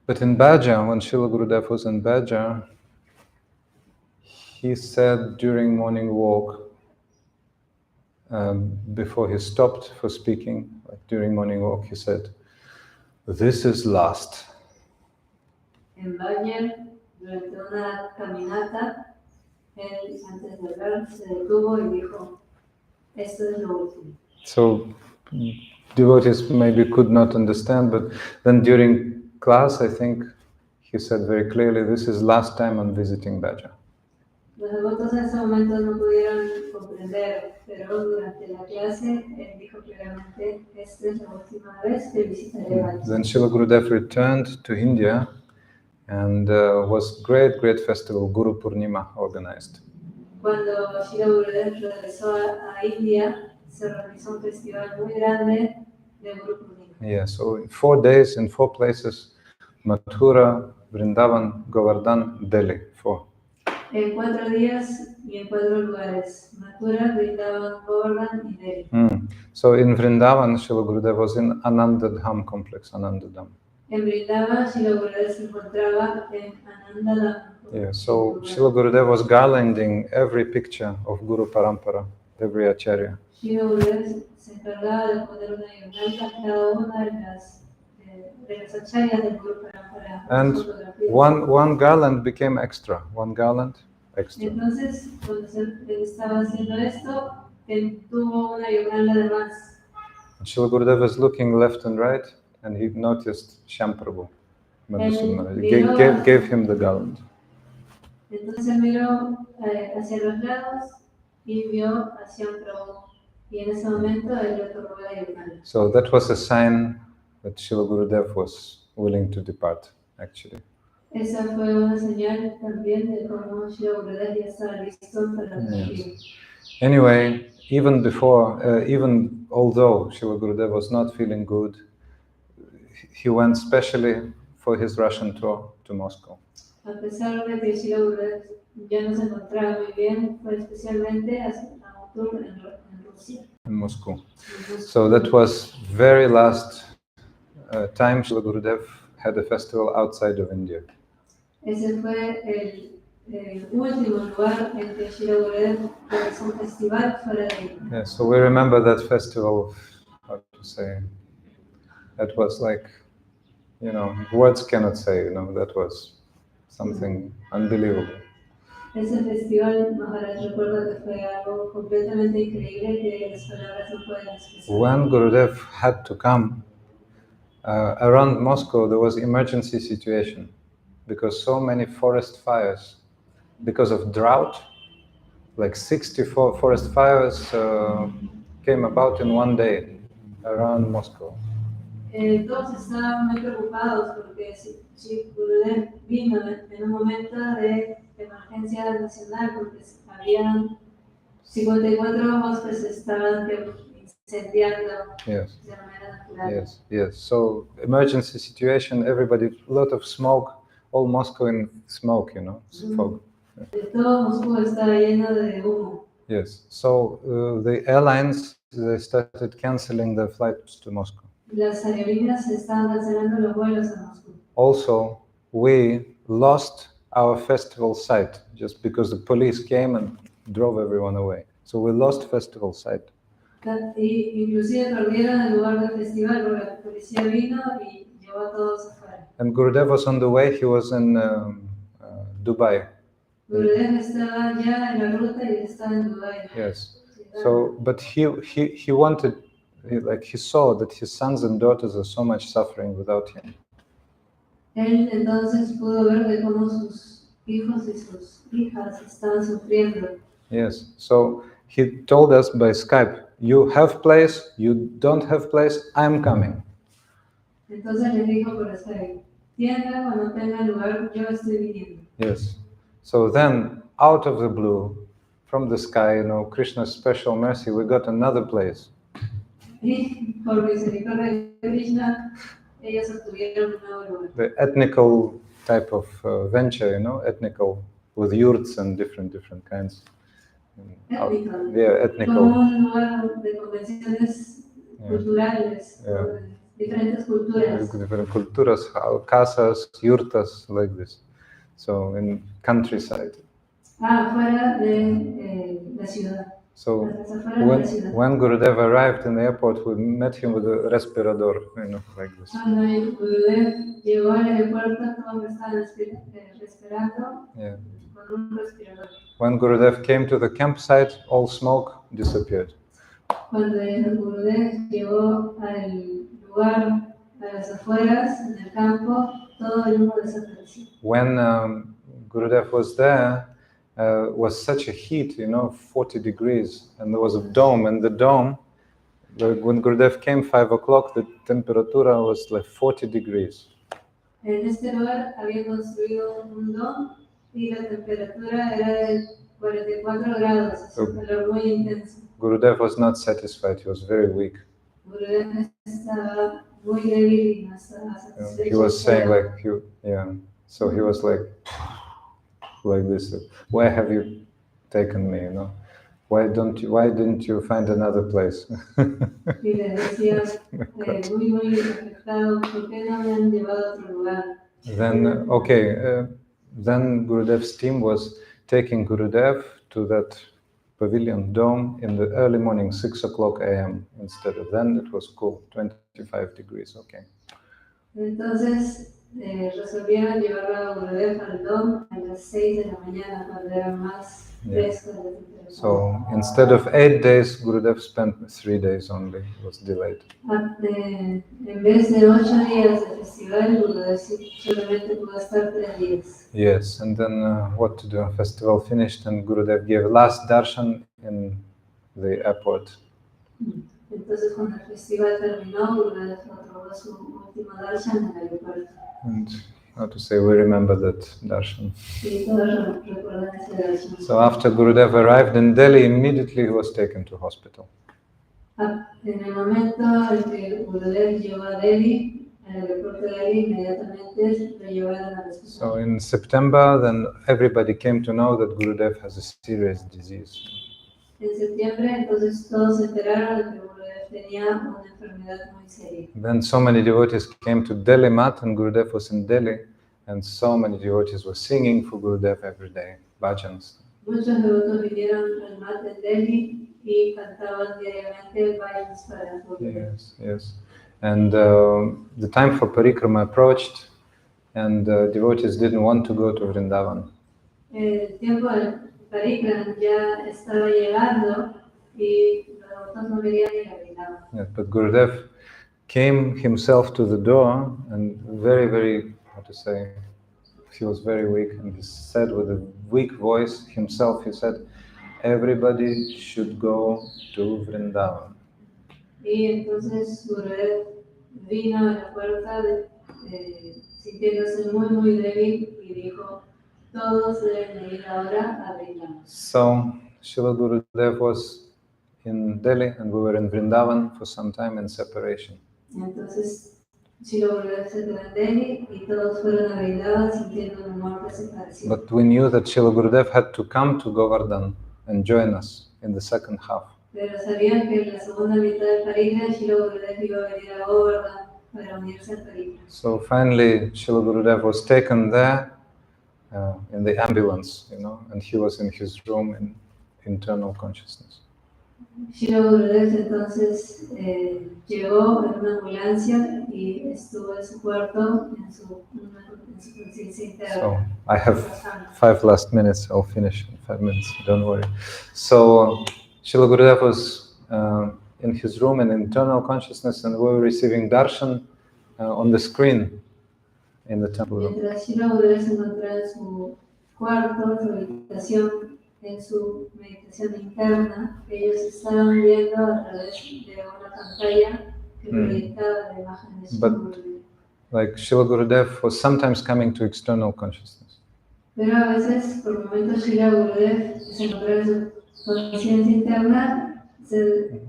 but in Baja, when Srila Gurudev was in Baja, he said during morning walk, before he stopped for speaking, like during morning walk, he said, "This is last." En Baja, durante una caminata, él antes de hablar se detuvo y dijo, esto es lo último. So devotees maybe could not understand, but then during class, I think he said very clearly, "This is last time I'm visiting Baja." Los devotos en ese momento no pudieron comprender, pero durante la clase él dijo claramente, esta es la última vez que visitaré Baja. Then Srila Gurudev returned to India, and was great festival, Guru Purnima, organized. Cuando Srila Gurudev regresó a India, se organizó un festival muy grande de Guru Purnima. Yeah, so in 4 days, in 4 places, Mathura, Vrindavan, Govardhan, Delhi, 4. En 4 días y en 4 lugares, Mathura, Vrindavan, Govardhan y Delhi. So in Vrindavan, Srila Gurudev was in Anandadham complex, Anandadham. En Vrindavan, Srila Gurudev se encontraba en Anandadham. Yeah, so Srila Gurudev was garlanding every picture of Guru Parampara, every acharya. Srila Gurudev se encargaba de poner una guirnalda a cada una de las acharyas del Guru Parampara. And one garland became extra, one garland extra. Entonces, cuando él estaba haciendo esto, él tuvo una guirnalda de más. Srila Gurudev was looking left and right, and he noticed Shyam Prabhu. Gave him the garland. Entonces él miró hacia los lados y vio a Shyam Prabhu. Y en ese momento él le otorgó la guirnalda. So that was a sign that Srila Gurudev was willing to depart, actually. Esa fue una señal también de cómo Srila Gurudev ya estaba listo para partir. Anyway, even although Srila Gurudev was not feeling good, he went specially for his Russian tour to Moscow. A pesar de que Srila Gurudev ya no se encontraba muy bien, fue especialmente a un tour en Rusia. In Moscow. So that was very last time Srila Gurudev had a festival outside of India. Ese fue el último lugar en que Srila Gurudev realizó un festival fuera de India. Yeah, so we remember that festival, how to say, that was like, words cannot say, that was something unbelievable. Ese festival, Maharaj recuerda que fue algo completamente increíble que las palabras no pueden expresar. When Gurudev had to come, around Moscow there was emergency situation because so many forest fires, because of drought, like 64 forest fires came about in one day around Moscow. Todos estaban muy preocupados porque si Gurudev vino en un momento de emergencia nacional porque habían 54 moscas estaban incendiando Yes. de manera natural. Yes, yes. So emergency situation, everybody, a lot of smoke, all Moscow in smoke, fog. Todo Moscú estaba lleno de humo. Yes. So the airlines, they started canceling the flights to Moscow. Las aerolíneas estaban cancelando los vuelos a Moscú. Also, we lost our festival site just because the police came and drove everyone away. So we lost festival site. Y inclusive perdieron el lugar del festival porque la policía vino y llevó a todos afuera. And Gurudev was on the way. He was in Dubai. Gurudev estaba ya en la ruta y estaba en Dubái. Yes. So, but he wanted, like he saw that his sons and daughters are so much suffering without him. Él entonces pudo ver de cómo sus hijos y sus hijas estaban sufriendo. Yes. So he told us by Skype, you have place, you don't have place, I'm coming. Entonces les dijo por Skype, tenga o no tenga lugar, yo estoy viniendo. Yes. So then, out of the blue, from the sky, Krishna's special mercy, we got another place. Y por misericordia de Krishna, ellos obtuvieron un nuevo lugar. The ethnical type of venture, ethnical, with yurts and different kinds. Étnico. Yeah, ethnical. Como un lugar de convenciones culturales, Yeah. diferentes culturas. Different culturas, casas, yurtas, like this. So in countryside. Fuera de la ciudad. So when Gurudev arrived in the airport, we met him with a respirador, like this. Cuando Gurudev llegó al aeropuerto, todos estaban respirando con un respirador. When Gurudev came to the campsite, all smoke disappeared. Cuando Gurudev llegó al lugar, a las afueras, en el campo, todo el humo desapareció. When Gurudev was there, was such a heat, 40 degrees, and there was a dome, and the dome, when Gurudev came 5 o'clock, the temperature was like 40 degrees. En este lugar había construido un dom y la temperatura era de 44 grados, es un calor muy intenso. Gurudev was not satisfied, he was very weak. Gurudev estaba muy débil y no estaba satisfecho. He was saying so he was like this, where have you taken me, Why didn't you find another place? Y le decía, muy afectado, ¿por qué no me han llevado a otro lugar? Then Gurudev's team was taking Gurudev to that pavilion dome in the early morning, 6 o'clock a.m. instead of then it was cool, 25 degrees, okay. Entonces resolvieron llevarlo a Gurudev al dom a las 6 de la mañana cuando era más fresco de la temperatura. So instead of 8 days, Gurudev spent 3 days only, it was delayed. En vez de 8 días de festival, Gurudev solamente pudo estar 3 días. Yes, and then what to do? Festival finished and Gurudev gave last darshan in the airport. Entonces cuando el festival terminó, Gurudev otorgó su último darshan en el aeropuerto. And how to say, we remember that darshan. Sí, todos recuerdan ese darshan. So after Gurudev arrived in Delhi, immediately he was taken to hospital. En el momento en que Gurudev llegó a Delhi, al aeropuerto de Delhi, inmediatamente lo llevaron al hospital. So in September, then everybody came to know that Gurudev has a serious disease. En septiembre, entonces todos se enteraron de que Gurudev tenía una enfermedad muy seria. Then so many devotees came to Delhi Mat, and Gurudev was in Delhi, and so many devotees were singing for Gurudev every day, bhajans. Muchos devotos vinieron al mat en Delhi y cantaban diariamente bhajans para Gurudev. Yes. And the time for parikrama approached, and devotees didn't want to go to Vrindavan. El tiempo del parikrama ya estaba llegando y los devotos no querían ir a Vrindavan. Yes, but Gurudev came himself to the door and very, he was very weak, and he said with a weak voice himself, he said, everybody should go to Vrindavan. Y entonces Gurudev vino a la puerta sintiéndose muy débil y dijo, todos deben ir ahora a Vrindavan. So Srila Gurudev was in Delhi and we were in Vrindavan for some time in separation. Entonces, Srila Gurudeva se quedó en Delhi y todos fueron a Vrindavan sintiendo un amor de separación. But we knew that Srila Gurudev had to come to Govardhan and join us in the second half. Pero sabían que en la segunda mitad del parikram, Srila Gurudev iba a venir a Govardhan para unirse al parikram. So finally, Srila Gurudev was taken there in the ambulance, and he was in his room in internal consciousness. Srila Gurudev entonces llegó en una ambulancia y estuvo en su cuarto, en su conciencia interna. So I have 5 last minutes. I'll finish in 5 minutes. Don't worry. So Srila Gurudev was in his room in internal consciousness, and we were receiving darshan on the screen in the temple room. Mientras Srila Gurudeva se encontraba en su cuarto, en su habitación, en su meditación interna, ellos estaban viendo a través de una pantalla que proyectaba la imagen de Srila Gurudeva. Like Srila Gurudev was sometimes coming to external consciousness. Pero a veces, por momentos, Srila Gurudev se encontraba en su conciencia interna, se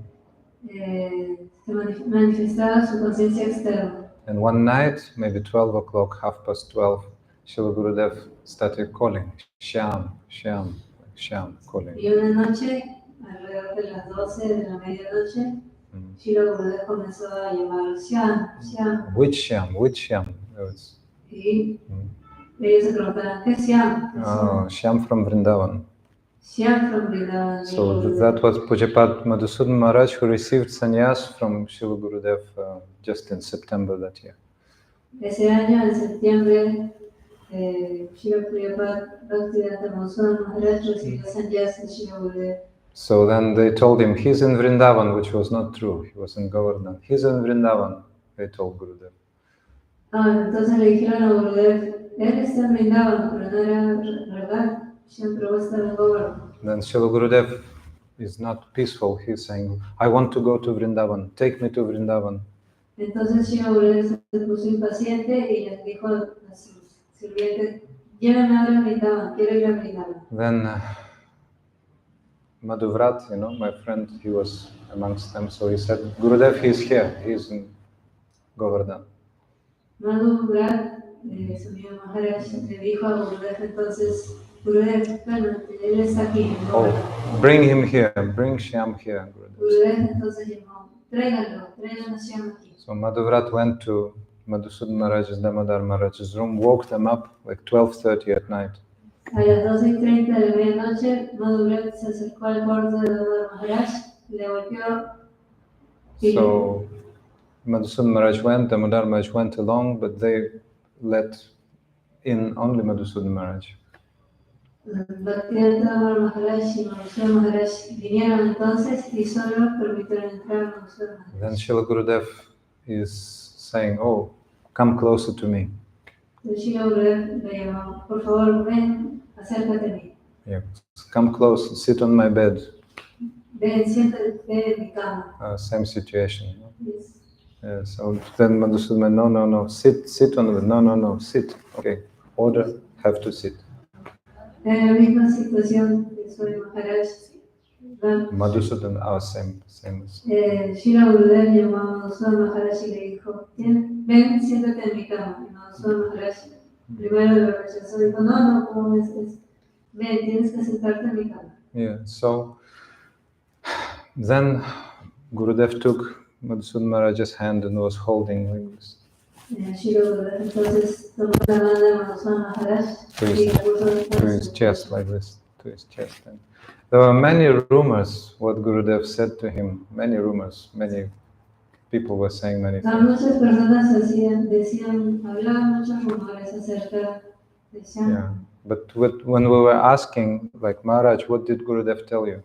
manifestaba su conciencia externa. And one night, maybe 12 o'clock, 12:30, Srila Gurudev started calling, Shyam, Shyam, Shyam, calling. Y una noche, alrededor de las 12 de la medianoche, Srila Gurudeva comenzó a llamar Shyam, Shyam. Which Shyam? Which Shyam? Y ellos se preguntaban, ¿qué Shyam? Oh, Shyam from Vrindavan. Shyam from Vrindavan. So that was Pujapat Madhusudan Maharaj who received sannyas from Srila Gurudev just in September that year. Ese año, en septiembre, Srila Pujapat Bhaktivedanta Madhusudan Maharaj recibió sannyas de Srila Gurudeva. So then they told him, he's in Vrindavan, which was not true. He was in Govardhan. He's in Vrindavan, they told Gurudev. Entonces le dijeron a Gurudev, él está en Vrindavan, pero no era verdad. Siempre va a estar en Govardhan. Then Srila Gurudev is not peaceful. He's saying, I want to go to Vrindavan. Take me to Vrindavan. Entonces Srila Gurudeva se puso impaciente y les dijo a sus sirvientes, llévenme ahora a Vrindavan, quiero ir a Vrindavan. Then Madhuvrat, my friend, he was amongst them. So he said, Gurudev, he's here. He's in Govardhan. Madhuvrat, su amigo Maharaj, le dijo a Gurudev entonces, Gurudev, bueno, él está aquí en Govardhan. Oh, bring him here. Bring Shyam here, Gurudev. Gurudev entonces llamó, tráiganlo a Shyam aquí. So Madhuvrat went to Madhusudan Maharaj's, Damodar Maharaj's room, woke them up like 12:30 at night. A las 12:30 de la medianoche, Madhuvrat se acercó al cuarto de Damodar Maharaj, le golpeó. So Madhusudan Maharaj went, Damodar Maharaj went along, but they let in only Madhusudan Maharaj. Bhaktivedanta Maharaj y Madhusudan Maharaj vinieron entonces y solo permitieron entrar a Madhusudan Maharaj. Then Srila Gurudev is saying, oh, come closer to me. Srila Gurudev le llamó, por favor, ven, acércate a mí. Yeah. Come close, sit on my bed. Ven, siéntate en mi cama. Same situation. Yes. Yeah, so then Madhusudan, no, sit on the bed. No, sit. Okay, order, have to sit. En la misma situación que soy Maharaj, Madhusudan, same. Srila Gurudev llamó a Madhusudan Maharaj y le dijo, ven, siéntate en mi cama. Y Madhusudan Maharaj primero lo rechazó, dijo, no, ¿cómo ves? Ven, tienes que sentarte en mi cama. Yeah, so then Gurudev took Madhusudan Maharaj's hand and was holding like this. Srila Gurudev entonces tomó la mano de Madhusudan Maharaj y la puso to his chest like this, to his chest. And there were many rumors what Gurudev said to him, many rumors, many people were saying many things. Muchas personas hablaban muchos rumores acerca de Shyam. Yeah, but when we were asking, like, Maharaj, what did Gurudev tell you?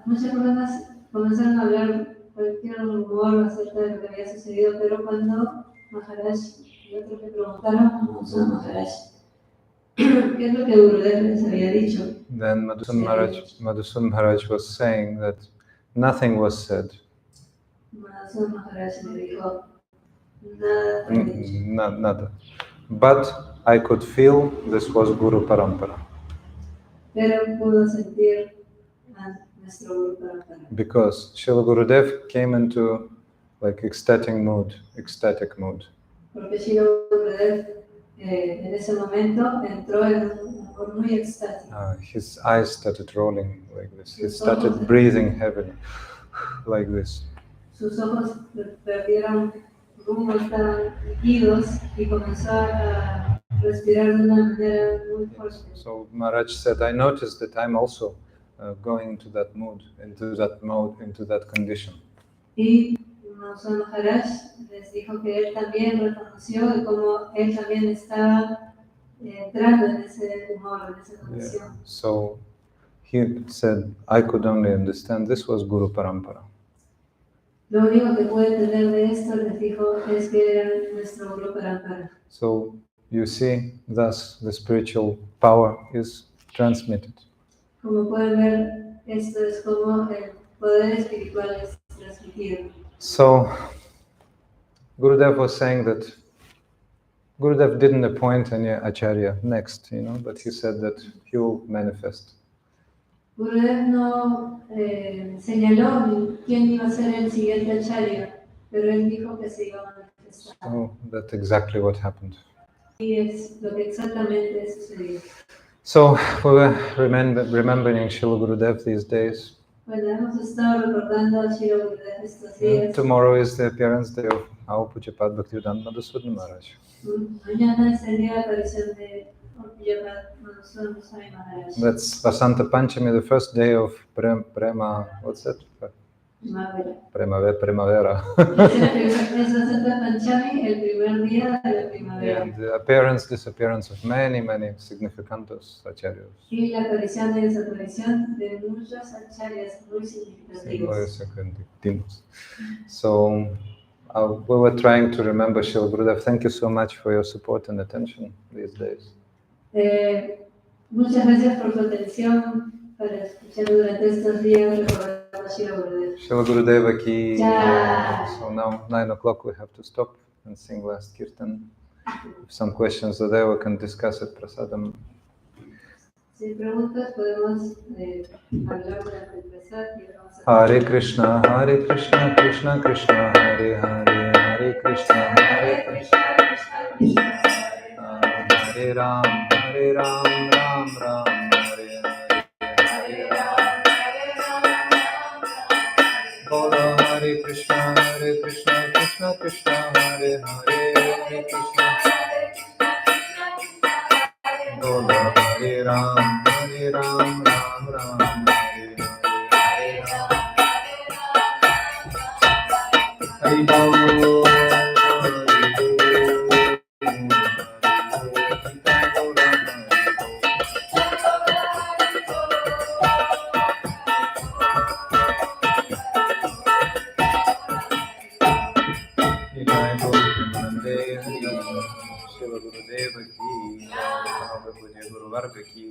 Muchas personas comenzaron a hablar cualquier rumor acerca de lo que había sucedido, pero cuando Maharaj y otros le preguntaron a Maharaj qué es lo que Gurudev les había dicho. Then Madhusudan Maharaj was saying that nothing was said. Madhusudan Maharaj le dijo, nada fue dicho. Nada. But I could feel this was Guru Parampara. pero pudo sentir a nuestro Guru Parampara. Because Srila Gurudev came into like ecstatic mood. Porque Srila Gurudev en ese momento entró en un amor muy extático. His eyes started rolling like this. He started breathing heavily like this. Sus ojos perdieron rumbo, estaban líquidos y comenzó a respirar de una manera muy fuerte. So Maharaj said, I noticed that I'm also going into that mood, into that condition. Y Mahasaya Maharaj les dijo que él también reconoció como él también estaba entrando en ese humor, en esa condición. So he said, I could only understand this was Guru Parampara. Lo único que puede entender de esto, les dijo, es que era nuestro Guru Parampara. So you see, thus the spiritual power is transmitted. Como pueden ver, esto es como el poder espiritual es transmitido. So Gurudev was saying that Gurudev didn't appoint any acharya next, but he said that he will manifest. Gurudev no señaló quién iba a ser el siguiente acharya, pero él dijo que se iba a manifestar. So that's exactly what happened. Y es lo que exactamente sucedió. So we were remembering Srila Gurudev these days. Bueno, hemos estado recordando a Srila Gurudev estos días. Tomorrow is the appearance day of our Pujapad Bhaktivedanta Madhusudan Maharaj. Mañana es el día de aparición de Pujapad Madhusudan Goswami Maharaj. That's Vasanta Panchami, the first day of Prema, what's that? Primavera. Es Vasanta Panchami, el primer día de la primavera. And the disappearance of many significantos acharyas. Y la aparición y desaparición de muchos acharyas muy significativos. So we were trying to remember Srila Gurudev. Thank you so much for your support and attention these days. Muchas gracias por tu atención para escuchar durante estos días recordando a Srila Gurudev. Srila Gurudeva ki. Jai. So now 9 o'clock we have to stop and sing last kirtan. If some questions are there, we can discuss it prasadam. Si hay preguntas, podemos hablar durante el prasad y vamos a... Hare Krishna, Krishna Krishna, Hare Hare, Hare Krishna, Hare Ram, Ram Ram, Hare Hare, Hare Bolo Hare Krishna, Krishna Krishna, Hare Hare, Hare Krishna. Bolo Hare Ram, Ram Ram, Hare Hare. Hari Bol. Srila Gurudeva ki, Guru Varga ki.